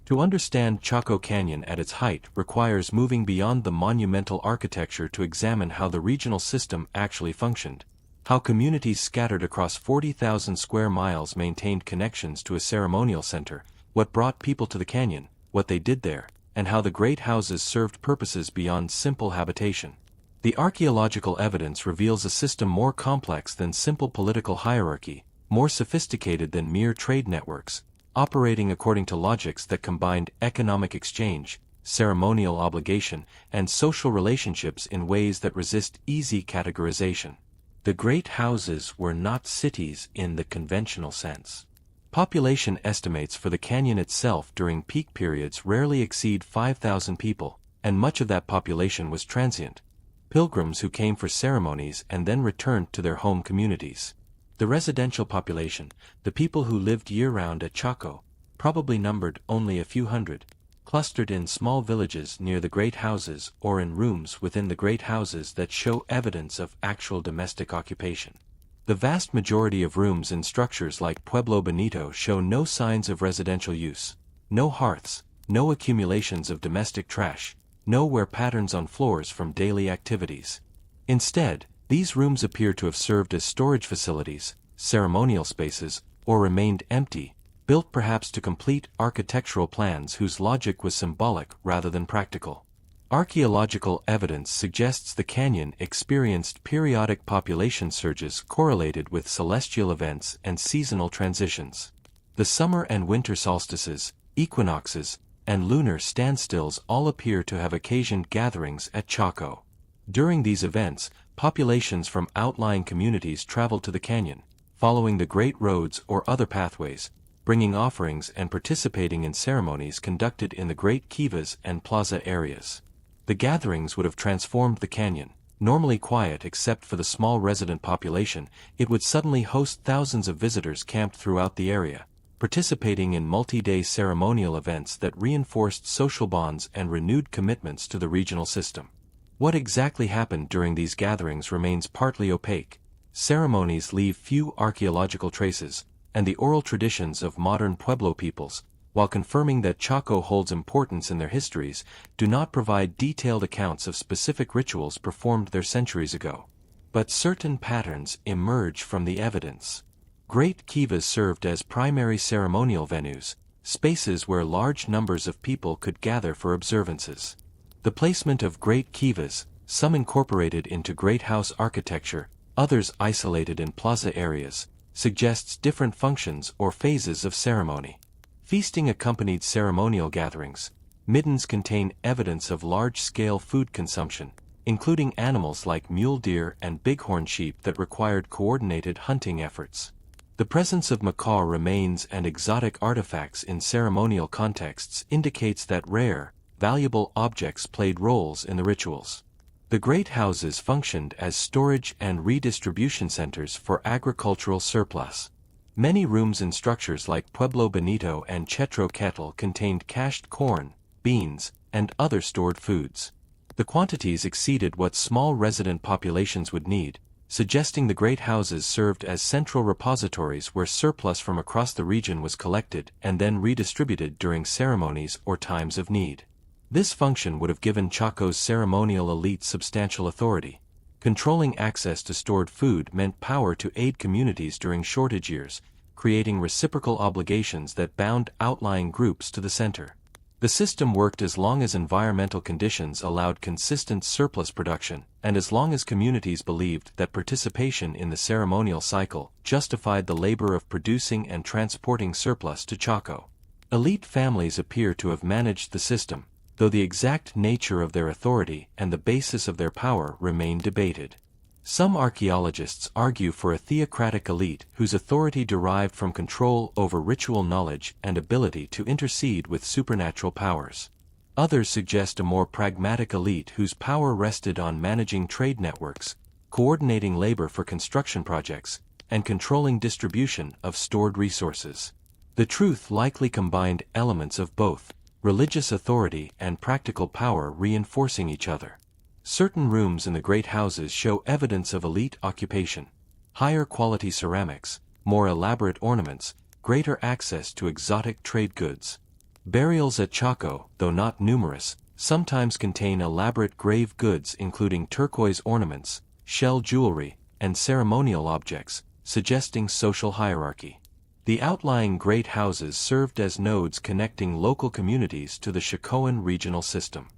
To understand Chaco Canyon at its height requires moving beyond the monumental architecture to examine how the regional system actually functioned, how communities scattered across 40,000 square miles maintained connections to a ceremonial center, what brought people to the canyon, what they did there, and how the great houses served purposes beyond simple habitation. The archaeological evidence reveals a system more complex than simple political hierarchy, more sophisticated than mere trade networks, operating according to logics that combined economic exchange, ceremonial obligation, and social relationships in ways that resist easy categorization. The great houses were not cities in the conventional sense. Population estimates for the canyon itself during peak periods rarely exceed 5,000 people, and much of that population was transient. Pilgrims who came for ceremonies and then returned to their home communities. The residential population, the people who lived year-round at Chaco, probably numbered only a few hundred, clustered in small villages near the great houses or in rooms within the great houses that show evidence of actual domestic occupation. The vast majority of rooms in structures like Pueblo Bonito show no signs of residential use, no hearths, no accumulations of domestic trash, no wear patterns on floors from daily activities. Instead, these rooms appear to have served as storage facilities, ceremonial spaces, or remained empty, built perhaps to complete architectural plans whose logic was symbolic rather than practical. Archaeological evidence suggests the canyon experienced periodic population surges correlated with celestial events and seasonal transitions. The summer and winter solstices, equinoxes, and lunar standstills all appear to have occasioned gatherings at Chaco. During these events, populations from outlying communities traveled to the canyon, following the great roads or other pathways, bringing offerings and participating in ceremonies conducted in the great kivas and plaza areas. The gatherings would have transformed the canyon. Normally quiet except for the small resident population, it would suddenly host thousands of visitors camped throughout the area, participating in multi-day ceremonial events that reinforced social bonds and renewed commitments to the regional system. What exactly happened during these gatherings remains partly opaque. Ceremonies leave few archaeological traces, and the oral traditions of modern Pueblo peoples, while confirming that Chaco holds importance in their histories, do not provide detailed accounts of specific rituals performed there centuries ago. But certain patterns emerge from the evidence. Great kivas served as primary ceremonial venues, spaces where large numbers of people could gather for observances. The placement of great kivas, some incorporated into great house architecture, others isolated in plaza areas, suggests different functions or phases of ceremony. Feasting accompanied ceremonial gatherings. Middens contain evidence of large-scale food consumption, including animals like mule deer and bighorn sheep that required coordinated hunting efforts. The presence of macaw remains and exotic artifacts in ceremonial contexts indicates that rare, valuable objects played roles in the rituals. The great houses functioned as storage and redistribution centers for agricultural surplus. Many rooms in structures like Pueblo Bonito and Chetro Kettle contained cached corn, beans, and other stored foods. The quantities exceeded what small resident populations would need, suggesting the great houses served as central repositories where surplus from across the region was collected and then redistributed during ceremonies or times of need. This function would have given Chaco's ceremonial elite substantial authority. Controlling access to stored food meant power to aid communities during shortage years, creating reciprocal obligations that bound outlying groups to the center. The system worked as long as environmental conditions allowed consistent surplus production, and as long as communities believed that participation in the ceremonial cycle justified the labor of producing and transporting surplus to Chaco. Elite families appear to have managed the system, though the exact nature of their authority and the basis of their power remain debated. Some archaeologists argue for a theocratic elite whose authority derived from control over ritual knowledge and ability to intercede with supernatural powers. Others suggest a more pragmatic elite whose power rested on managing trade networks, coordinating labor for construction projects, and controlling distribution of stored resources. The truth likely combined elements of both, religious authority and practical power reinforcing each other. Certain rooms in the great houses show evidence of elite occupation. Higher quality ceramics, more elaborate ornaments, greater access to exotic trade goods. Burials at Chaco, though not numerous, sometimes contain elaborate grave goods including turquoise ornaments, shell jewelry, and ceremonial objects, suggesting social hierarchy. The outlying great houses served as nodes connecting local communities to the Chacoan regional system.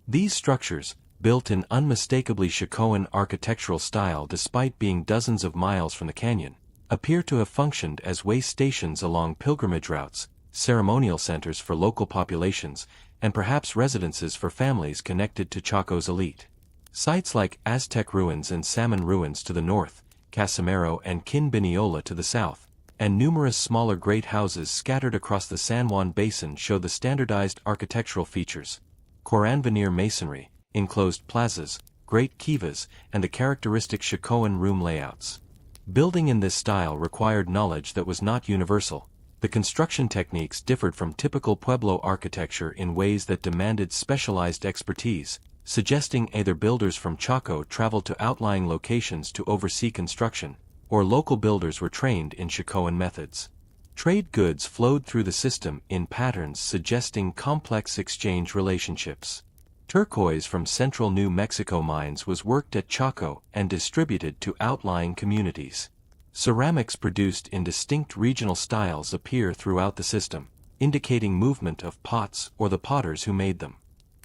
These structures, built in unmistakably Chacoan architectural style despite being dozens of miles from the canyon, appear to have functioned as way stations along pilgrimage routes, ceremonial centers for local populations, and perhaps residences for families connected to Chaco's elite. Sites like Aztec ruins and Salmon ruins to the north, Casimero and Quinbiniola to the south, and numerous smaller great houses scattered across the San Juan Basin show the standardized architectural features: Coran veneer masonry, enclosed plazas, great kivas, and the characteristic Chacoan room layouts. Building in this style required knowledge that was not universal. The construction techniques differed from typical Pueblo architecture in ways that demanded specialized expertise, suggesting either builders from Chaco traveled to outlying locations to oversee construction, or local builders were trained in Chacoan methods. Trade goods flowed through the system in patterns suggesting complex exchange relationships. Turquoise from central New Mexico mines was worked at Chaco and distributed to outlying communities. Ceramics produced in distinct regional styles appear throughout the system, indicating movement of pots or the potters who made them.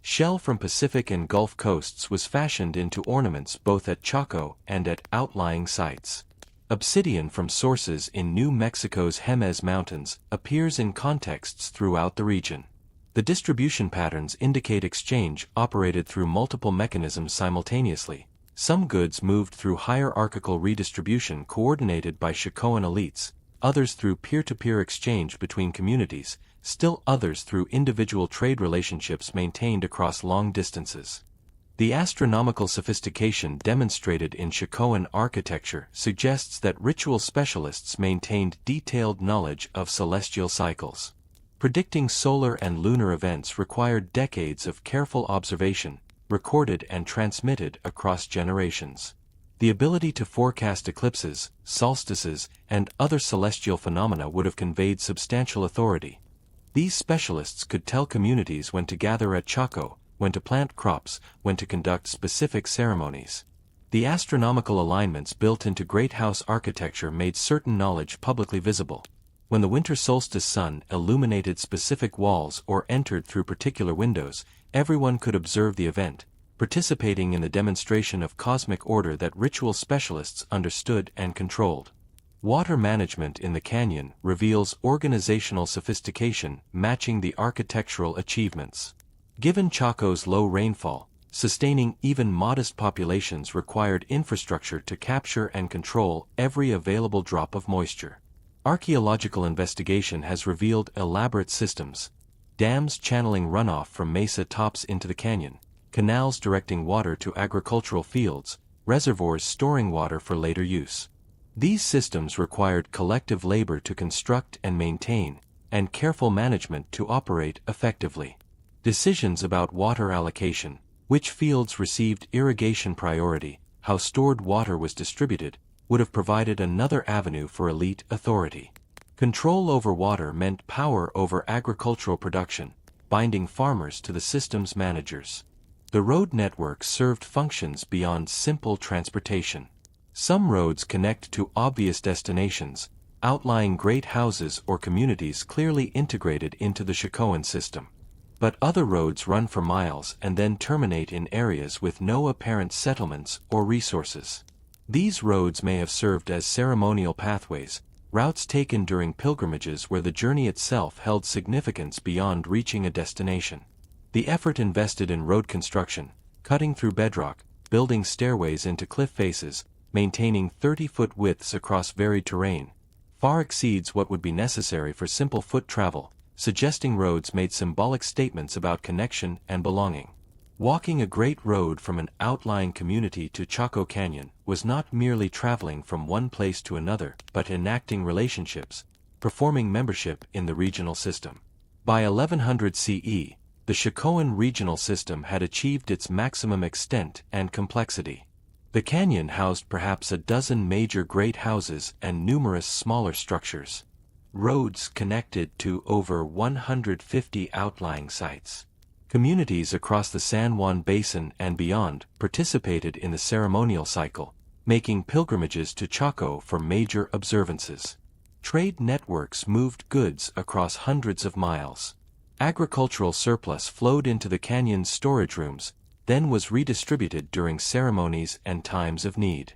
Shell from Pacific and Gulf coasts was fashioned into ornaments both at Chaco and at outlying sites. Obsidian from sources in New Mexico's Jemez Mountains appears in contexts throughout the region. The distribution patterns indicate exchange operated through multiple mechanisms simultaneously. Some goods moved through hierarchical redistribution coordinated by Chacoan elites, others through peer-to-peer exchange between communities, still others through individual trade relationships maintained across long distances. The astronomical sophistication demonstrated in Chacoan architecture suggests that ritual specialists maintained detailed knowledge of celestial cycles. Predicting solar and lunar events required decades of careful observation, recorded and transmitted across generations. The ability to forecast eclipses, solstices, and other celestial phenomena would have conveyed substantial authority. These specialists could tell communities when to gather at Chaco, when to plant crops, when to conduct specific ceremonies. The astronomical alignments built into great house architecture made certain knowledge publicly visible. When the winter solstice sun illuminated specific walls or entered through particular windows, everyone could observe the event, participating in the demonstration of cosmic order that ritual specialists understood and controlled. Water management in the canyon reveals organizational sophistication matching the architectural achievements. Given Chaco's low rainfall, sustaining even modest populations required infrastructure to capture and control every available drop of moisture. Archaeological investigation has revealed elaborate systems: dams channeling runoff from mesa tops into the canyon, canals directing water to agricultural fields, reservoirs storing water for later use. These systems required collective labor to construct and maintain, and careful management to operate effectively. Decisions about water allocation, which fields received irrigation priority, how stored water was distributed, would have provided another avenue for elite authority. Control over water meant power over agricultural production, binding farmers to the system's managers. The road network served functions beyond simple transportation. Some roads connect to obvious destinations, outlying great houses or communities clearly integrated into the Chacoan system. But other roads run for miles and then terminate in areas with no apparent settlements or resources. These roads may have served as ceremonial pathways, routes taken during pilgrimages where the journey itself held significance beyond reaching a destination. The effort invested in road construction, cutting through bedrock, building stairways into cliff faces, maintaining 30-foot widths across varied terrain, far exceeds what would be necessary for simple foot travel, suggesting roads made symbolic statements about connection and belonging. Walking a great road from an outlying community to Chaco Canyon was not merely traveling from one place to another, but enacting relationships, performing membership in the regional system. By 1100 CE, the Chacoan regional system had achieved its maximum extent and complexity. The canyon housed perhaps a dozen major great houses and numerous smaller structures. Roads connected to over 150 outlying sites. Communities across the San Juan Basin and beyond participated in the ceremonial cycle, making pilgrimages to Chaco for major observances. Trade networks moved goods across hundreds of miles. Agricultural surplus flowed into the canyon's storage rooms, then was redistributed during ceremonies and times of need.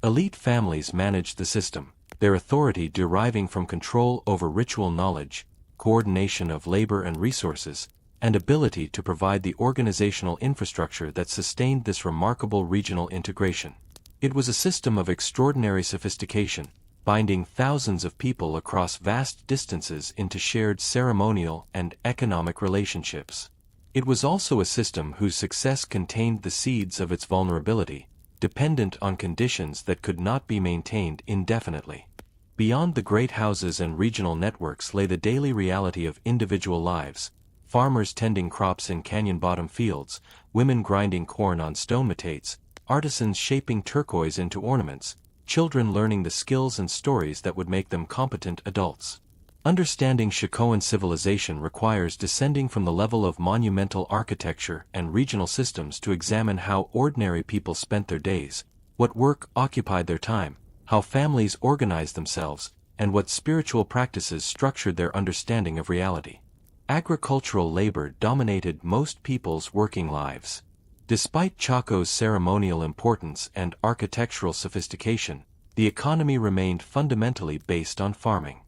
Elite families managed the system, their authority deriving from control over ritual knowledge, coordination of labor and resources, and ability to provide the organizational infrastructure that sustained this remarkable regional integration. It was a system of extraordinary sophistication, binding thousands of people across vast distances into shared ceremonial and economic relationships. It was also a system whose success contained the seeds of its vulnerability, dependent on conditions that could not be maintained indefinitely. Beyond the great houses and regional networks lay the daily reality of individual lives: farmers tending crops in canyon-bottom fields, women grinding corn on stone metates, artisans shaping turquoise into ornaments, children learning the skills and stories that would make them competent adults. Understanding Chacoan civilization requires descending from the level of monumental architecture and regional systems to examine how ordinary people spent their days, what work occupied their time, how families organized themselves, and what spiritual practices structured their understanding of reality. Agricultural labor dominated most people's working lives. Despite Chaco's ceremonial importance and architectural sophistication, the economy remained fundamentally based on farming.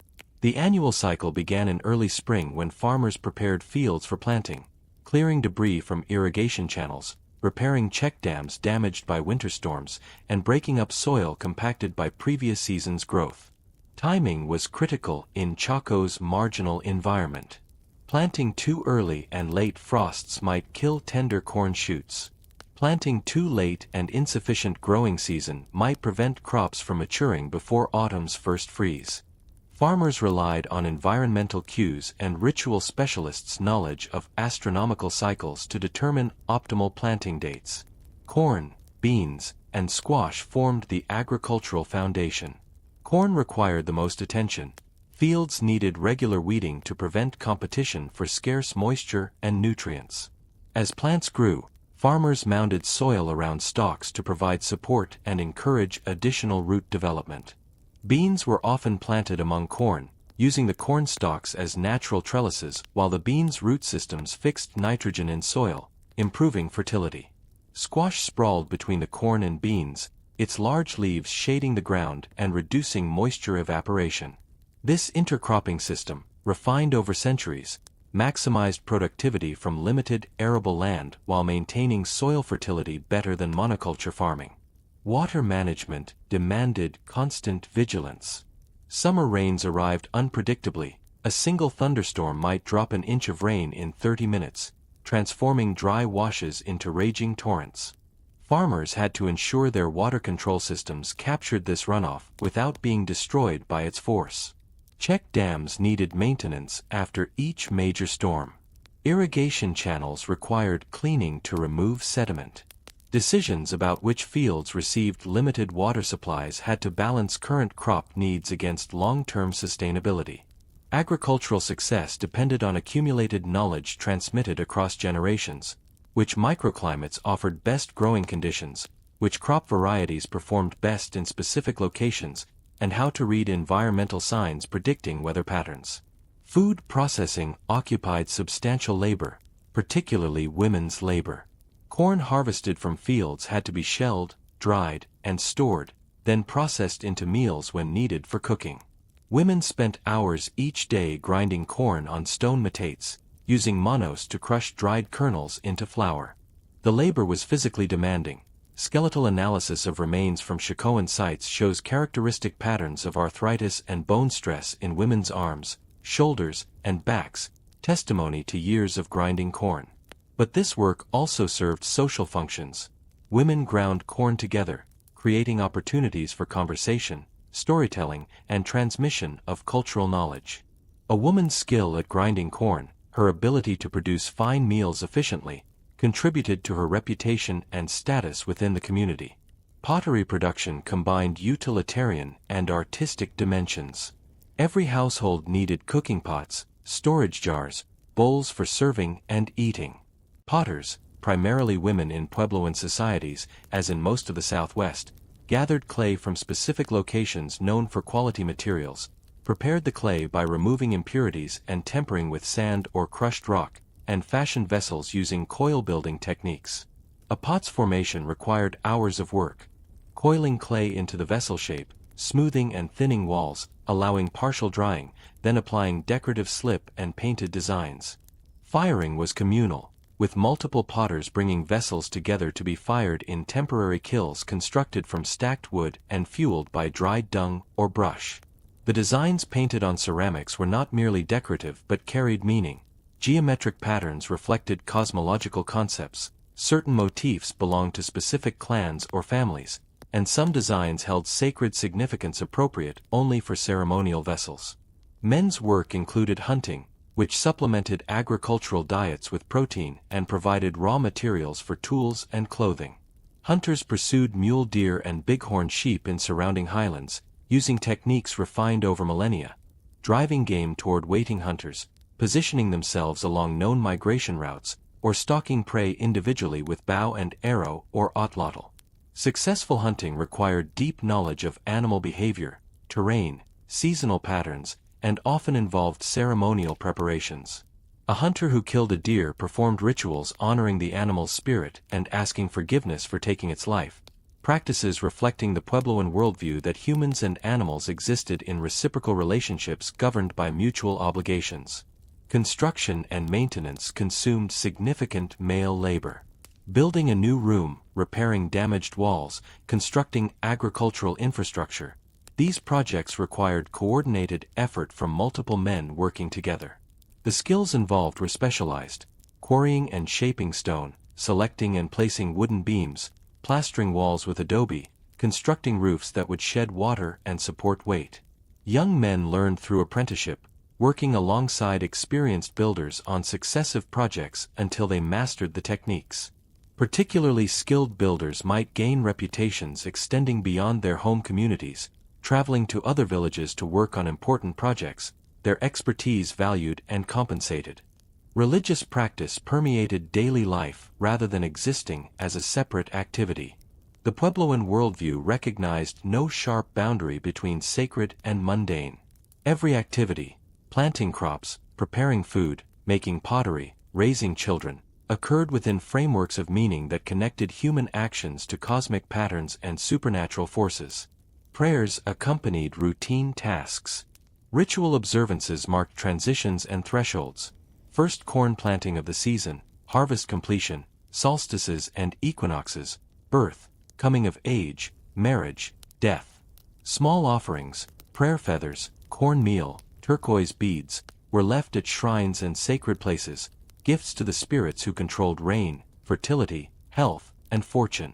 The annual cycle began in early spring when farmers prepared fields for planting, clearing debris from irrigation channels, repairing check dams damaged by winter storms, and breaking up soil compacted by previous season's growth. Timing was critical in Chaco's marginal environment. Planting too early and late frosts might kill tender corn shoots. Planting too late and insufficient growing season might prevent crops from maturing before autumn's first freeze. Farmers relied on environmental cues and ritual specialists' knowledge of astronomical cycles to determine optimal planting dates. Corn, beans, and squash formed the agricultural foundation. Corn required the most attention. Fields needed regular weeding to prevent competition for scarce moisture and nutrients. As plants grew, farmers mounded soil around stalks to provide support and encourage additional root development. Beans were often planted among corn, using the corn stalks as natural trellises while the beans' root systems fixed nitrogen in soil, improving fertility. Squash sprawled between the corn and beans, its large leaves shading the ground and reducing moisture evaporation. This intercropping system, refined over centuries, maximized productivity from limited arable land while maintaining soil fertility better than monoculture farming. Water management demanded constant vigilance. Summer rains arrived unpredictably. A single thunderstorm might drop an inch of rain in 30 minutes, transforming dry washes into raging torrents. Farmers had to ensure their water control systems captured this runoff without being destroyed by its force. Check dams needed maintenance after each major storm. Irrigation channels required cleaning to remove sediment. Decisions about which fields received limited water supplies had to balance current crop needs against long-term sustainability. Agricultural success depended on accumulated knowledge transmitted across generations: which microclimates offered best growing conditions, which crop varieties performed best in specific locations, and how to read environmental signs predicting weather patterns. Food processing occupied substantial labor, particularly women's labor. Corn harvested from fields had to be shelled, dried, and stored, then processed into meals when needed for cooking. Women spent hours each day grinding corn on stone metates, using manos to crush dried kernels into flour. The labor was physically demanding. Skeletal analysis of remains from Chacoan sites shows characteristic patterns of arthritis and bone stress in women's arms, shoulders, and backs, testimony to years of grinding corn. But this work also served social functions. Women ground corn together, creating opportunities for conversation, storytelling, and transmission of cultural knowledge. A woman's skill at grinding corn, her ability to produce fine meals efficiently, contributed to her reputation and status within the community. Pottery production combined utilitarian and artistic dimensions. Every household needed cooking pots, storage jars, bowls for serving and eating. Potters, primarily women in Puebloan societies, as in most of the Southwest, gathered clay from specific locations known for quality materials, prepared the clay by removing impurities and tempering with sand or crushed rock, and fashioned vessels using coil building techniques. A pot's formation required hours of work, coiling clay into the vessel shape, smoothing and thinning walls, allowing partial drying, then applying decorative slip and painted designs. Firing was communal, with multiple potters bringing vessels together to be fired in temporary kilns constructed from stacked wood and fueled by dried dung or brush. The designs painted on ceramics were not merely decorative but carried meaning. Geometric patterns reflected cosmological concepts, certain motifs belonged to specific clans or families, and some designs held sacred significance appropriate only for ceremonial vessels. Men's work included hunting, which supplemented agricultural diets with protein and provided raw materials for tools and clothing. Hunters pursued mule deer and bighorn sheep in surrounding highlands, using techniques refined over millennia, driving game toward waiting hunters, positioning themselves along known migration routes, or stalking prey individually with bow and arrow or otlotl. Successful hunting required deep knowledge of animal behavior, terrain, seasonal patterns, and often involved ceremonial preparations. A hunter who killed a deer performed rituals honoring the animal's spirit and asking forgiveness for taking its life, practices reflecting the Puebloan worldview that humans and animals existed in reciprocal relationships governed by mutual obligations. Construction and maintenance consumed significant male labor. Building a new room, repairing damaged walls, constructing agricultural infrastructure. These projects required coordinated effort from multiple men working together. The skills involved were specialized: quarrying and shaping stone, selecting and placing wooden beams, plastering walls with adobe, constructing roofs that would shed water and support weight. Young men learned through apprenticeship, working alongside experienced builders on successive projects until they mastered the techniques. Particularly skilled builders might gain reputations extending beyond their home communities, traveling to other villages to work on important projects, their expertise valued and compensated. Religious practice permeated daily life rather than existing as a separate activity. The Puebloan worldview recognized no sharp boundary between sacred and mundane. Every activity, planting crops, preparing food, making pottery, raising children, occurred within frameworks of meaning that connected human actions to cosmic patterns and supernatural forces. Prayers accompanied routine tasks. Ritual observances marked transitions and thresholds: first corn planting of the season, harvest completion, solstices and equinoxes, birth, coming of age, marriage, death. Small offerings, prayer feathers, corn meal, turquoise beads, were left at shrines and sacred places, gifts to the spirits who controlled rain, fertility, health, and fortune.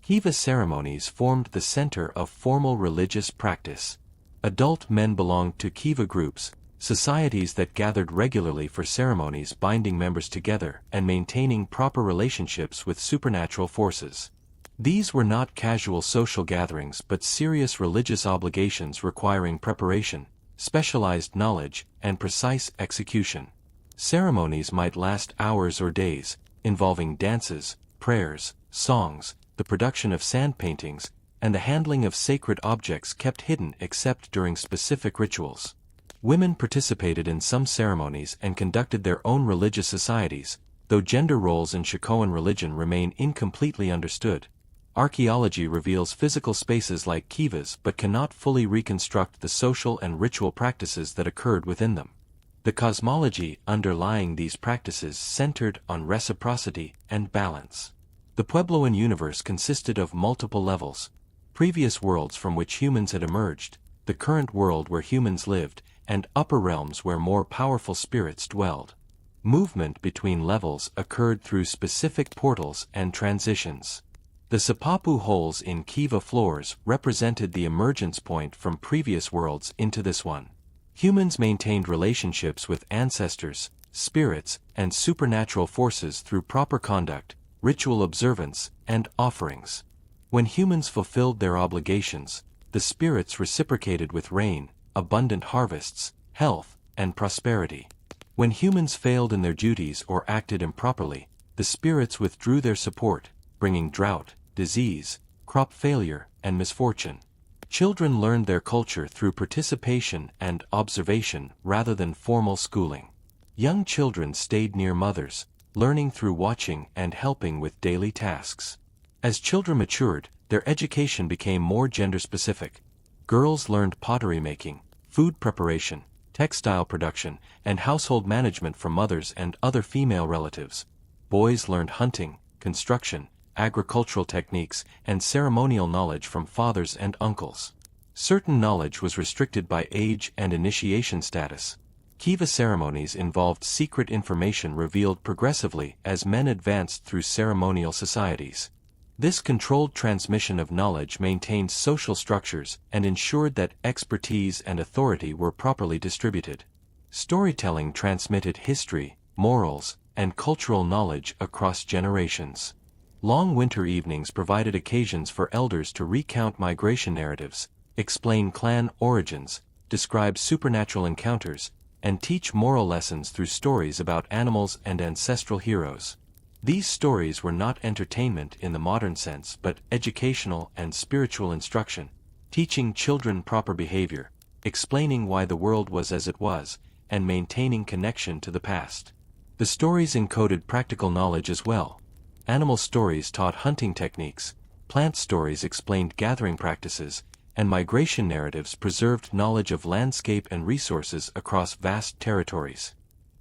Kiva ceremonies formed the center of formal religious practice. Adult men belonged to Kiva groups, societies that gathered regularly for ceremonies binding members together and maintaining proper relationships with supernatural forces. These were not casual social gatherings but serious religious obligations requiring preparation, specialized knowledge, and precise execution. Ceremonies might last hours or days, involving dances, prayers, songs, the production of sand paintings, and the handling of sacred objects kept hidden except during specific rituals. Women participated in some ceremonies and conducted their own religious societies, though gender roles in Chacoan religion remain incompletely understood. Archaeology reveals physical spaces like kivas but cannot fully reconstruct the social and ritual practices that occurred within them. The cosmology underlying these practices centered on reciprocity and balance. The Puebloan universe consisted of multiple levels: previous worlds from which humans had emerged, the current world where humans lived, and upper realms where more powerful spirits dwelled. Movement between levels occurred through specific portals and transitions. The Sipapu holes in kiva floors represented the emergence point from previous worlds into this one. Humans maintained relationships with ancestors, spirits, and supernatural forces through proper conduct, ritual observance, and offerings. When humans fulfilled their obligations, the spirits reciprocated with rain, abundant harvests, health, and prosperity. When humans failed in their duties or acted improperly, the spirits withdrew their support, bringing drought, disease, crop failure, and misfortune. Children learned their culture through participation and observation rather than formal schooling. Young children stayed near mothers, learning through watching and helping with daily tasks. As children matured, their education became more gender-specific. Girls learned pottery making, food preparation, textile production, and household management from mothers and other female relatives. Boys learned hunting, construction, agricultural techniques, and ceremonial knowledge from fathers and uncles. Certain knowledge was restricted by age and initiation status. Kiva ceremonies involved secret information revealed progressively as men advanced through ceremonial societies. This controlled transmission of knowledge maintained social structures and ensured that expertise and authority were properly distributed. Storytelling transmitted history, morals, and cultural knowledge across generations. Long winter evenings provided occasions for elders to recount migration narratives, explain clan origins, describe supernatural encounters, and teach moral lessons through stories about animals and ancestral heroes. These stories were not entertainment in the modern sense but educational and spiritual instruction, teaching children proper behavior, explaining why the world was as it was, and maintaining connection to the past. The stories encoded practical knowledge as well. Animal stories taught hunting techniques, plant stories explained gathering practices, and migration narratives preserved knowledge of landscape and resources across vast territories.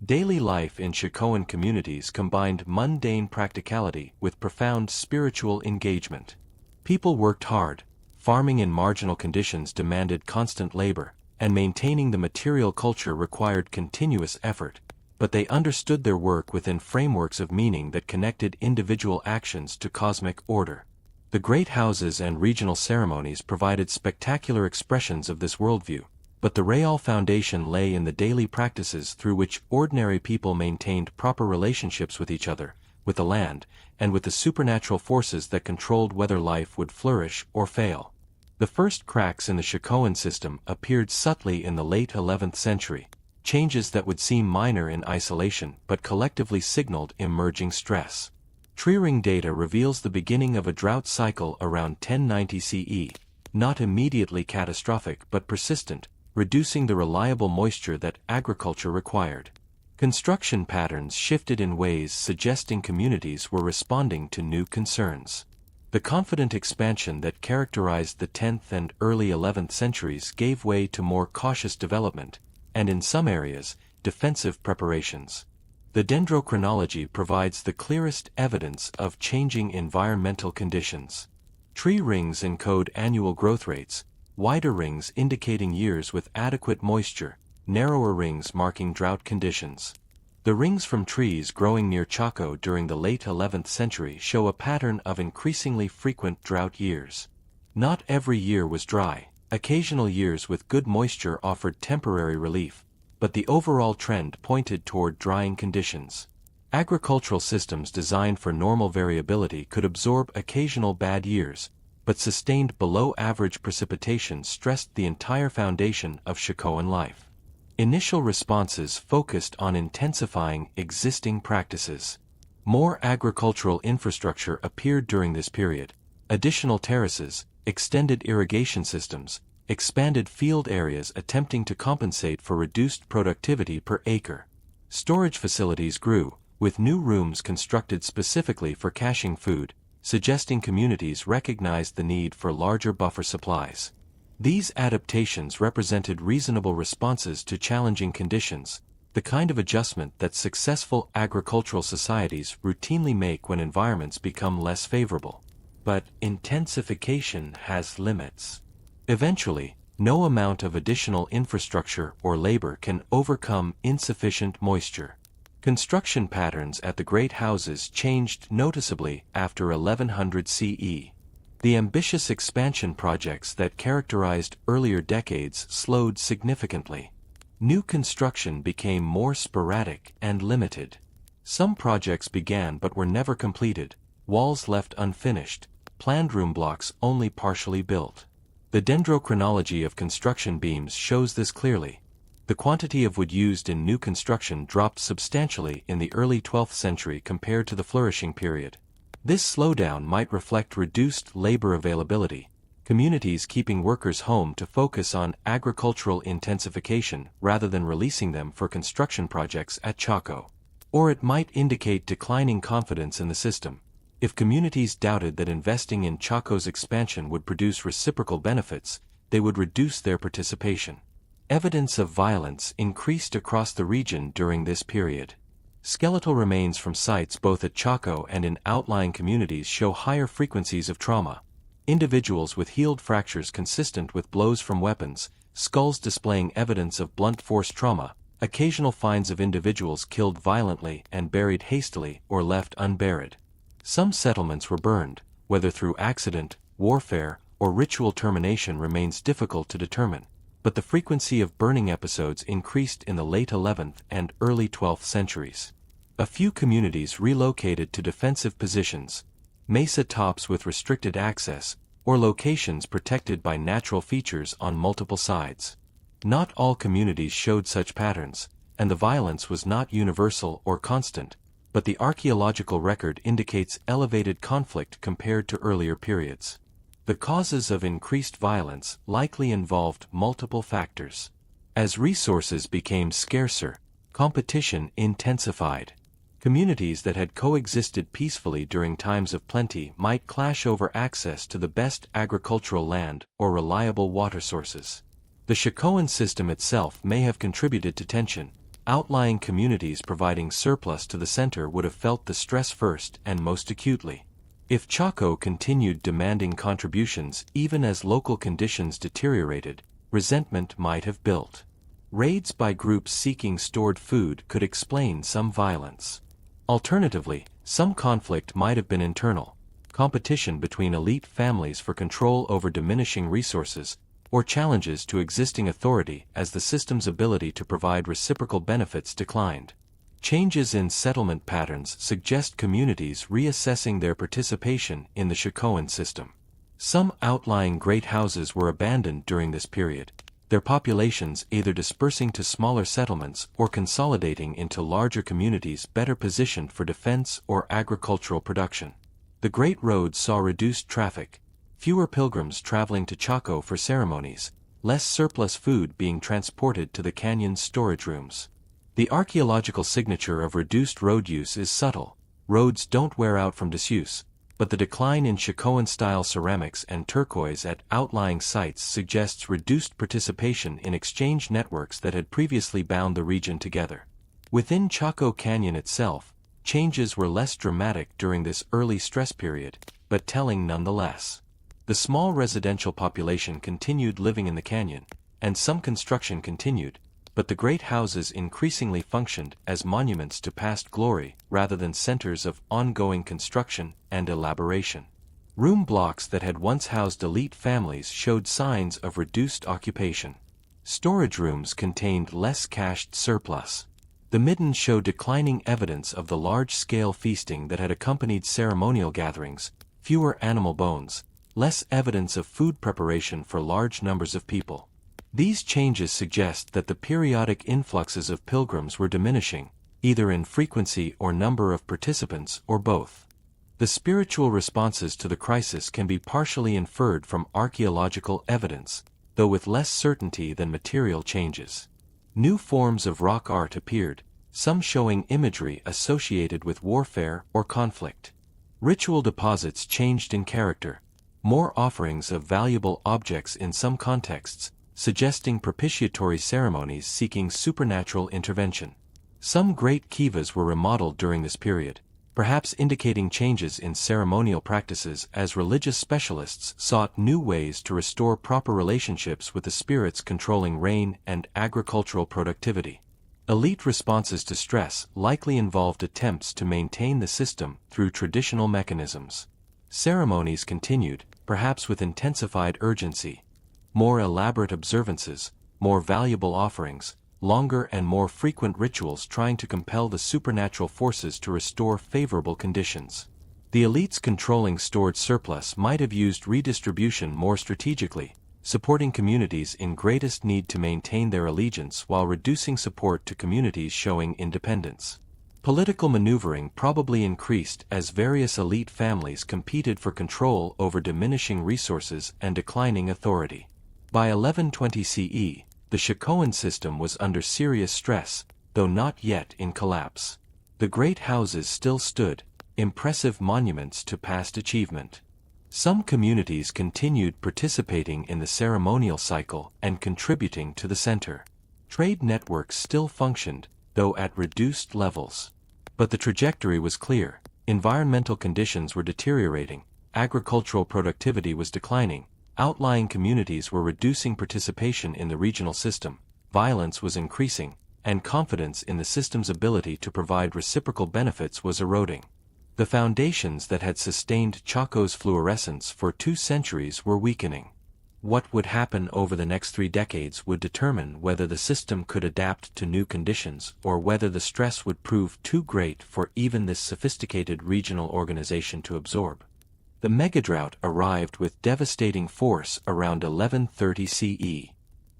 Daily life in Chacoan communities combined mundane practicality with profound spiritual engagement. People worked hard, farming in marginal conditions demanded constant labor, and maintaining the material culture required continuous effort, but they understood their work within frameworks of meaning that connected individual actions to cosmic order. The great houses and regional ceremonies provided spectacular expressions of this worldview, but the real foundation lay in the daily practices through which ordinary people maintained proper relationships with each other, with the land, and with the supernatural forces that controlled whether life would flourish or fail. The first cracks in the Chacoan system appeared subtly in the late 11th century. Changes that would seem minor in isolation but collectively signaled emerging stress. Tree ring data reveals the beginning of a drought cycle around 1090 CE, not immediately catastrophic but persistent, reducing the reliable moisture that agriculture required. Construction patterns shifted in ways suggesting communities were responding to new concerns. The confident expansion that characterized the 10th and early 11th centuries gave way to more cautious development, and in some areas, defensive preparations. The dendrochronology provides the clearest evidence of changing environmental conditions. Tree rings encode annual growth rates, wider rings indicating years with adequate moisture, narrower rings marking drought conditions. The rings from trees growing near Chaco during the late 11th century show a pattern of increasingly frequent drought years. Not every year was dry. Occasional years with good moisture offered temporary relief, but the overall trend pointed toward drying conditions. Agricultural systems designed for normal variability could absorb occasional bad years, but sustained below-average precipitation stressed the entire foundation of Chacoan life. Initial responses focused on intensifying existing practices. More agricultural infrastructure appeared during this period: additional terraces, extended irrigation systems, expanded field areas attempting to compensate for reduced productivity per acre. Storage facilities grew, with new rooms constructed specifically for caching food, suggesting communities recognized the need for larger buffer supplies. These adaptations represented reasonable responses to challenging conditions, the kind of adjustment that successful agricultural societies routinely make when environments become less favorable. But intensification has limits. Eventually, no amount of additional infrastructure or labor can overcome insufficient moisture. Construction patterns at the great houses changed noticeably after 1100 CE. The ambitious expansion projects that characterized earlier decades slowed significantly. New construction became more sporadic and limited. Some projects began but were never completed, walls left unfinished, planned room blocks only partially built. The dendrochronology of construction beams shows this clearly. The quantity of wood used in new construction dropped substantially in the early 12th century compared to the flourishing period. This slowdown might reflect reduced labor availability, communities keeping workers home to focus on agricultural intensification rather than releasing them for construction projects at Chaco. Or it might indicate declining confidence in the system. If communities doubted that investing in Chaco's expansion would produce reciprocal benefits, they would reduce their participation. Evidence of violence increased across the region during this period. Skeletal remains from sites both at Chaco and in outlying communities show higher frequencies of trauma. Individuals with healed fractures consistent with blows from weapons, skulls displaying evidence of blunt force trauma, occasional finds of individuals killed violently and buried hastily or left unburied. Some settlements were burned, whether through accident, warfare, or ritual termination remains difficult to determine, but the frequency of burning episodes increased in the late 11th and early 12th centuries. A few communities relocated to defensive positions, mesa tops with restricted access, or locations protected by natural features on multiple sides. Not all communities showed such patterns, and the violence was not universal or constant, but the archaeological record indicates elevated conflict compared to earlier periods. The causes of increased violence likely involved multiple factors. As resources became scarcer, competition intensified. Communities that had coexisted peacefully during times of plenty might clash over access to the best agricultural land or reliable water sources. The Chacoan system itself may have contributed to tension. Outlying communities providing surplus to the center would have felt the stress first and most acutely. If Chaco continued demanding contributions even as local conditions deteriorated, resentment might have built. Raids by groups seeking stored food could explain some violence. Alternatively, some conflict might have been internal, competition between elite families for control over diminishing resources, or challenges to existing authority as the system's ability to provide reciprocal benefits declined. Changes in settlement patterns suggest communities reassessing their participation in the Chacoan system. Some outlying great houses were abandoned during this period, their populations either dispersing to smaller settlements or consolidating into larger communities better positioned for defense or agricultural production. The Great Roads saw reduced traffic, fewer pilgrims traveling to Chaco for ceremonies, less surplus food being transported to the canyon's storage rooms. The archaeological signature of reduced road use is subtle. Roads don't wear out from disuse, but the decline in Chacoan-style ceramics and turquoise at outlying sites suggests reduced participation in exchange networks that had previously bound the region together. Within Chaco Canyon itself, changes were less dramatic during this early stress period, but telling nonetheless. The small residential population continued living in the canyon, and some construction continued, but the great houses increasingly functioned as monuments to past glory rather than centers of ongoing construction and elaboration. Room blocks that had once housed elite families showed signs of reduced occupation. Storage rooms contained less cached surplus. The middens show declining evidence of the large-scale feasting that had accompanied ceremonial gatherings, fewer animal bones, less evidence of food preparation for large numbers of people. These changes suggest that the periodic influxes of pilgrims were diminishing, either in frequency or number of participants or both. The spiritual responses to the crisis can be partially inferred from archaeological evidence, though with less certainty than material changes. New forms of rock art appeared, some showing imagery associated with warfare or conflict. Ritual deposits changed in character, more offerings of valuable objects in some contexts, suggesting propitiatory ceremonies seeking supernatural intervention. Some great kivas were remodeled during this period, perhaps indicating changes in ceremonial practices as religious specialists sought new ways to restore proper relationships with the spirits controlling rain and agricultural productivity. Elite responses to stress likely involved attempts to maintain the system through traditional mechanisms. Ceremonies continued, perhaps with intensified urgency. More elaborate observances, more valuable offerings, longer and more frequent rituals trying to compel the supernatural forces to restore favorable conditions. The elites controlling stored surplus might have used redistribution more strategically, supporting communities in greatest need to maintain their allegiance while reducing support to communities showing independence. Political maneuvering probably increased as various elite families competed for control over diminishing resources and declining authority. By 1120 CE, the Chacoan system was under serious stress, though not yet in collapse. The great houses still stood, impressive monuments to past achievement. Some communities continued participating in the ceremonial cycle and contributing to the center. Trade networks still functioned, though at reduced levels. But the trajectory was clear: environmental conditions were deteriorating, agricultural productivity was declining, outlying communities were reducing participation in the regional system, violence was increasing, and confidence in the system's ability to provide reciprocal benefits was eroding. The foundations that had sustained Chaco's fluorescence for 2 centuries were weakening. What would happen over the next 3 decades would determine whether the system could adapt to new conditions or whether the stress would prove too great for even this sophisticated regional organization to absorb. The megadrought arrived with devastating force around 1130 CE.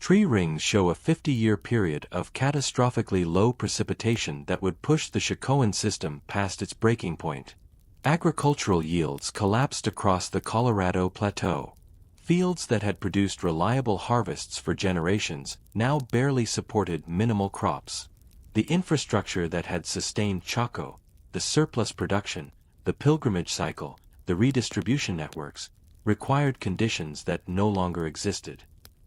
Tree rings show a 50-year period of catastrophically low precipitation that would push the Chacoan system past its breaking point. Agricultural yields collapsed across the Colorado Plateau. Fields that had produced reliable harvests for generations now barely supported minimal crops. The infrastructure that had sustained Chaco, the surplus production, the pilgrimage cycle, the redistribution networks, required conditions that no longer existed.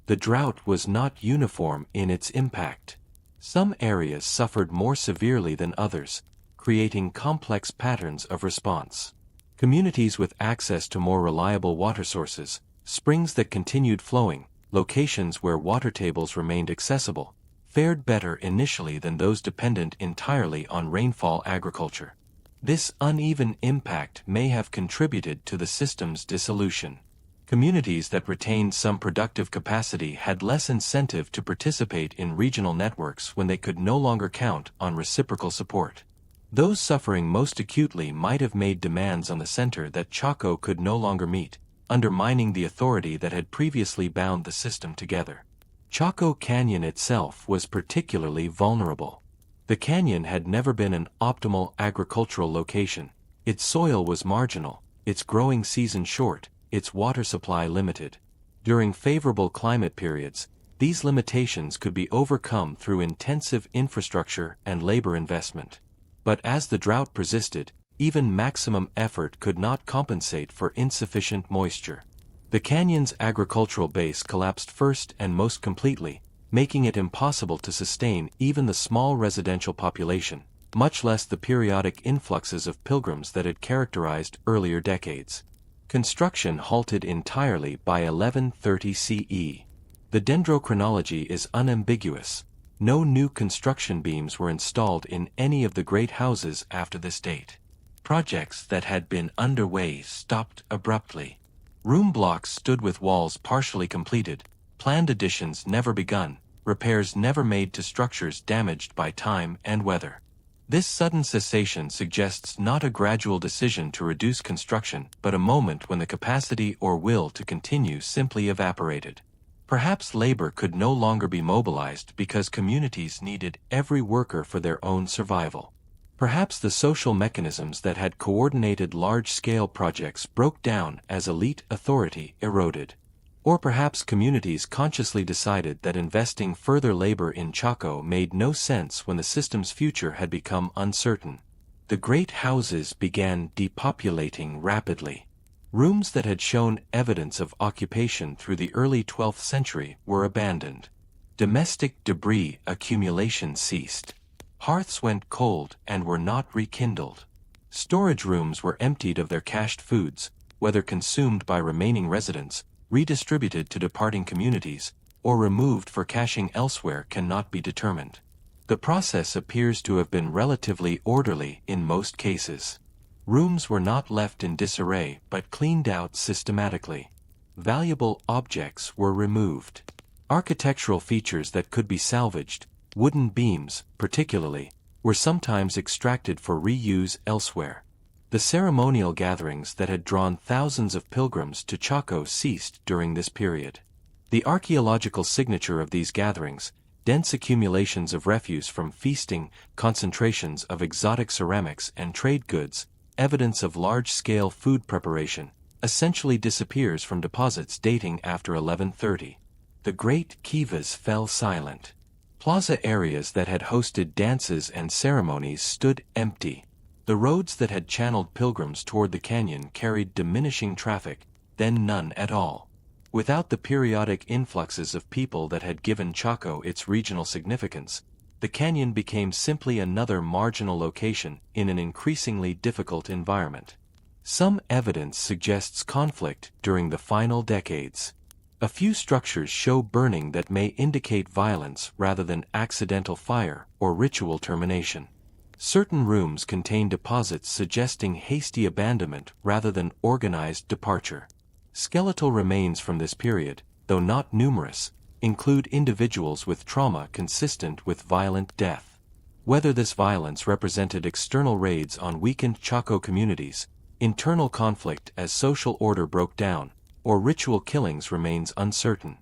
The drought was not uniform in its impact. Some areas suffered more severely than others, creating complex patterns of response. Communities with access to more reliable water sources, springs that continued flowing, locations where water tables remained accessible, fared better initially than those dependent entirely on rainfall agriculture. This uneven impact may have contributed to the system's dissolution. Communities that retained some productive capacity had less incentive to participate in regional networks when they could no longer count on reciprocal support. Those suffering most acutely might have made demands on the center that Chaco could no longer meet, undermining the authority that had previously bound the system together. Chaco Canyon itself was particularly vulnerable. The canyon had never been an optimal agricultural location. Its soil was marginal, its growing season short, its water supply limited. During favorable climate periods, these limitations could be overcome through intensive infrastructure and labor investment. But as the drought persisted, even maximum effort could not compensate for insufficient moisture. The canyon's agricultural base collapsed first and most completely, making it impossible to sustain even the small residential population, much less the periodic influxes of pilgrims that had characterized earlier decades. Construction halted entirely by 1130 CE. The dendrochronology is unambiguous. No new construction beams were installed in any of the great houses after this date. Projects that had been underway stopped abruptly. Room blocks stood with walls partially completed, planned additions never begun, repairs never made to structures damaged by time and weather. This sudden cessation suggests not a gradual decision to reduce construction, but a moment when the capacity or will to continue simply evaporated. Perhaps labor could no longer be mobilized because communities needed every worker for their own survival. Perhaps the social mechanisms that had coordinated large-scale projects broke down as elite authority eroded. Or perhaps communities consciously decided that investing further labor in Chaco made no sense when the system's future had become uncertain. The great houses began depopulating rapidly. Rooms that had shown evidence of occupation through the early 12th century were abandoned. Domestic debris accumulation ceased. Hearths went cold and were not rekindled. Storage rooms were emptied of their cached foods, whether consumed by remaining residents, redistributed to departing communities, or removed for caching elsewhere cannot be determined. The process appears to have been relatively orderly in most cases. Rooms were not left in disarray but cleaned out systematically. Valuable objects were removed. Architectural features that could be salvaged, wooden beams, particularly, were sometimes extracted for reuse elsewhere. The ceremonial gatherings that had drawn thousands of pilgrims to Chaco ceased during this period. The archaeological signature of these gatherings, dense accumulations of refuse from feasting, concentrations of exotic ceramics and trade goods, evidence of large-scale food preparation, essentially disappears from deposits dating after 1130. The great kivas fell silent. Plaza areas that had hosted dances and ceremonies stood empty. The roads that had channeled pilgrims toward the canyon carried diminishing traffic, then none at all. Without the periodic influxes of people that had given Chaco its regional significance, the canyon became simply another marginal location in an increasingly difficult environment. Some evidence suggests conflict during the final decades. A few structures show burning that may indicate violence rather than accidental fire or ritual termination. Certain rooms contain deposits suggesting hasty abandonment rather than organized departure. Skeletal remains from this period, though not numerous, include individuals with trauma consistent with violent death. Whether this violence represented external raids on weakened Chaco communities, internal conflict as social order broke down, or ritual killings remains uncertain.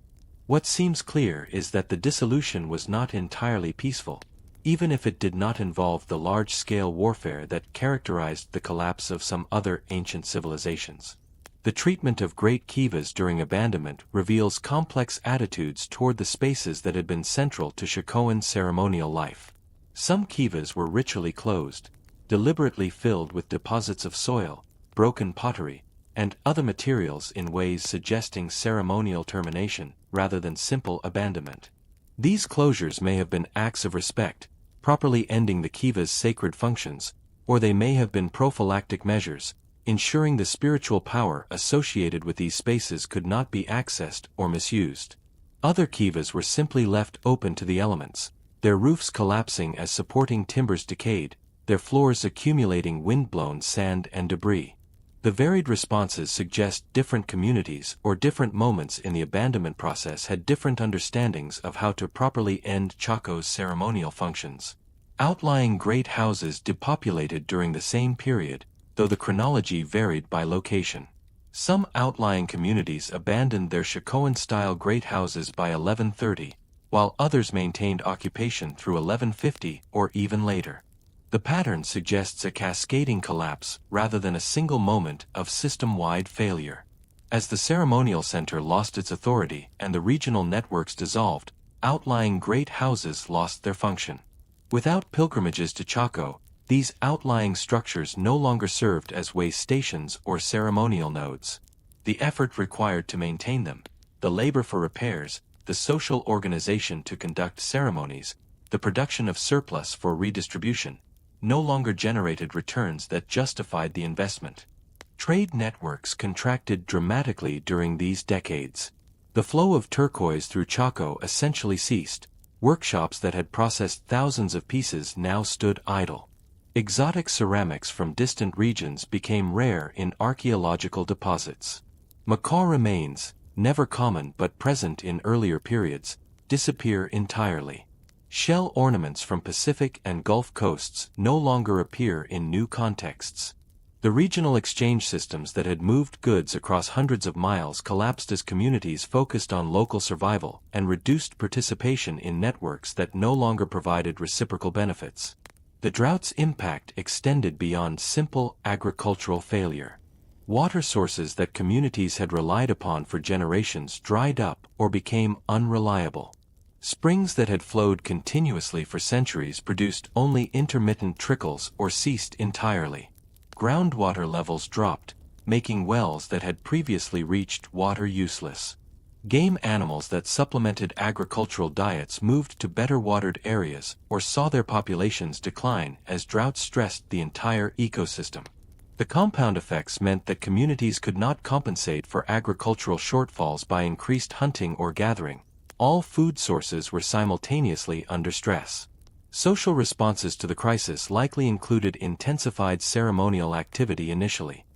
What seems clear is that the dissolution was not entirely peaceful, even if it did not involve the large-scale warfare that characterized the collapse of some other ancient civilizations. The treatment of great kivas during abandonment reveals complex attitudes toward the spaces that had been central to Chacoan ceremonial life. Some kivas were ritually closed, deliberately filled with deposits of soil, broken pottery, and other materials in ways suggesting ceremonial termination rather than simple abandonment. These closures may have been acts of respect, properly ending the kiva's sacred functions, or they may have been prophylactic measures, ensuring the spiritual power associated with these spaces could not be accessed or misused. Other kivas were simply left open to the elements, their roofs collapsing as supporting timbers decayed, their floors accumulating wind-blown sand and debris. The varied responses suggest different communities or different moments in the abandonment process had different understandings of how to properly end Chaco's ceremonial functions. Outlying great houses depopulated during the same period, though the chronology varied by location. Some outlying communities abandoned their Chacoan-style great houses by 1130, while others maintained occupation through 1150 or even later. The pattern suggests a cascading collapse rather than a single moment of system-wide failure. As the ceremonial center lost its authority and the regional networks dissolved, outlying great houses lost their function. Without pilgrimages to Chaco, these outlying structures no longer served as way stations or ceremonial nodes. The effort required to maintain them, the labor for repairs, the social organization to conduct ceremonies, the production of surplus for redistribution, no longer generated returns that justified the investment. Trade networks contracted dramatically during these decades. The flow of turquoise through Chaco essentially ceased. Workshops that had processed thousands of pieces now stood idle. Exotic ceramics from distant regions became rare in archaeological deposits. Macaw remains, never common but present in earlier periods, disappear entirely. Shell ornaments from Pacific and Gulf coasts no longer appear in new contexts. The regional exchange systems that had moved goods across hundreds of miles collapsed as communities focused on local survival and reduced participation in networks that no longer provided reciprocal benefits. The drought's impact extended beyond simple agricultural failure. Water sources that communities had relied upon for generations dried up or became unreliable. Springs that had flowed continuously for centuries produced only intermittent trickles or ceased entirely. Groundwater levels dropped, making wells that had previously reached water useless. Game animals that supplemented agricultural diets moved to better watered areas or saw their populations decline as drought stressed the entire ecosystem. The compound effects meant that communities could not compensate for agricultural shortfalls by increased hunting or gathering. All food sources were simultaneously under stress. Social responses to the crisis likely included intensified ceremonial activity initially.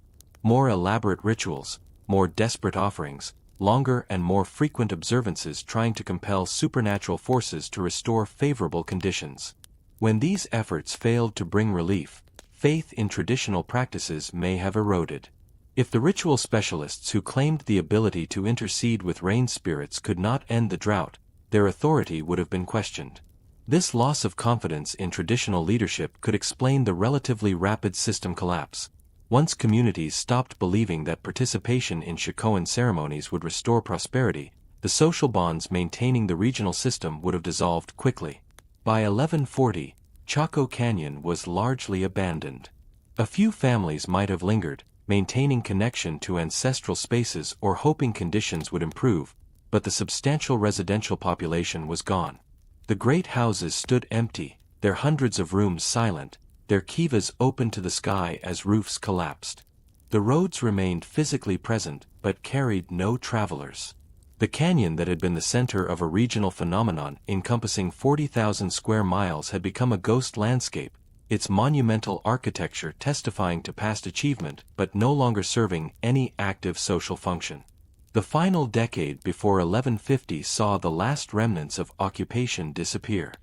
More elaborate rituals, more desperate offerings, longer and more frequent observances trying to compel supernatural forces to restore favorable conditions. When these efforts failed to bring relief, faith in traditional practices may have eroded. If the ritual specialists who claimed the ability to intercede with rain spirits could not end the drought, their authority would have been questioned. This loss of confidence in traditional leadership could explain the relatively rapid system collapse. Once communities stopped believing that participation in Chacoan ceremonies would restore prosperity, the social bonds maintaining the regional system would have dissolved quickly. By 1140, Chaco Canyon was largely abandoned. A few families might have lingered, maintaining connection to ancestral spaces or hoping conditions would improve, but the substantial residential population was gone. The great houses stood empty, their hundreds of rooms silent, their kivas open to the sky as roofs collapsed. The roads remained physically present, but carried no travelers. The canyon that had been the center of a regional phenomenon encompassing 40,000 square miles had become a ghost landscape, its monumental architecture testifying to past achievement but no longer serving any active social function. The final decade before 1150 saw the last remnants of occupation disappear.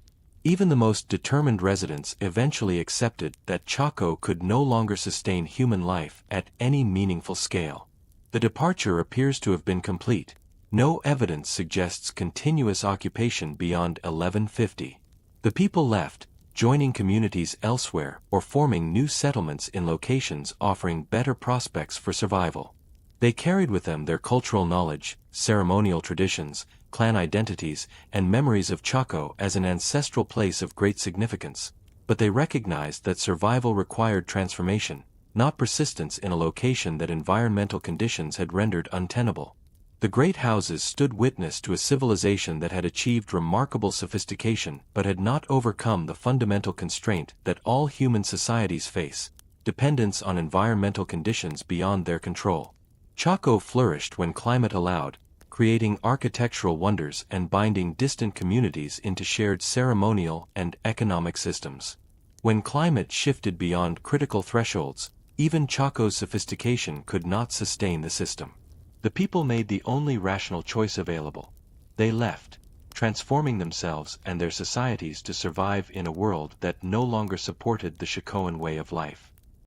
Even the most determined residents eventually accepted that Chaco could no longer sustain human life at any meaningful scale. The departure appears to have been complete. No evidence suggests continuous occupation beyond 1150. The people left, joining communities elsewhere or forming new settlements in locations offering better prospects for survival. They carried with them their cultural knowledge, ceremonial traditions, clan identities, and memories of Chaco as an ancestral place of great significance, but they recognized that survival required transformation, not persistence in a location that environmental conditions had rendered untenable. The great houses stood witness to a civilization that had achieved remarkable sophistication but had not overcome the fundamental constraint that all human societies face: dependence on environmental conditions beyond their control. Chaco flourished when climate allowed, creating architectural wonders and binding distant communities into shared ceremonial and economic systems. When climate shifted beyond critical thresholds, even Chaco's sophistication could not sustain the system. The people made the only rational choice available. They left, transforming themselves and their societies to survive in a world that no longer supported the Chacoan way of life.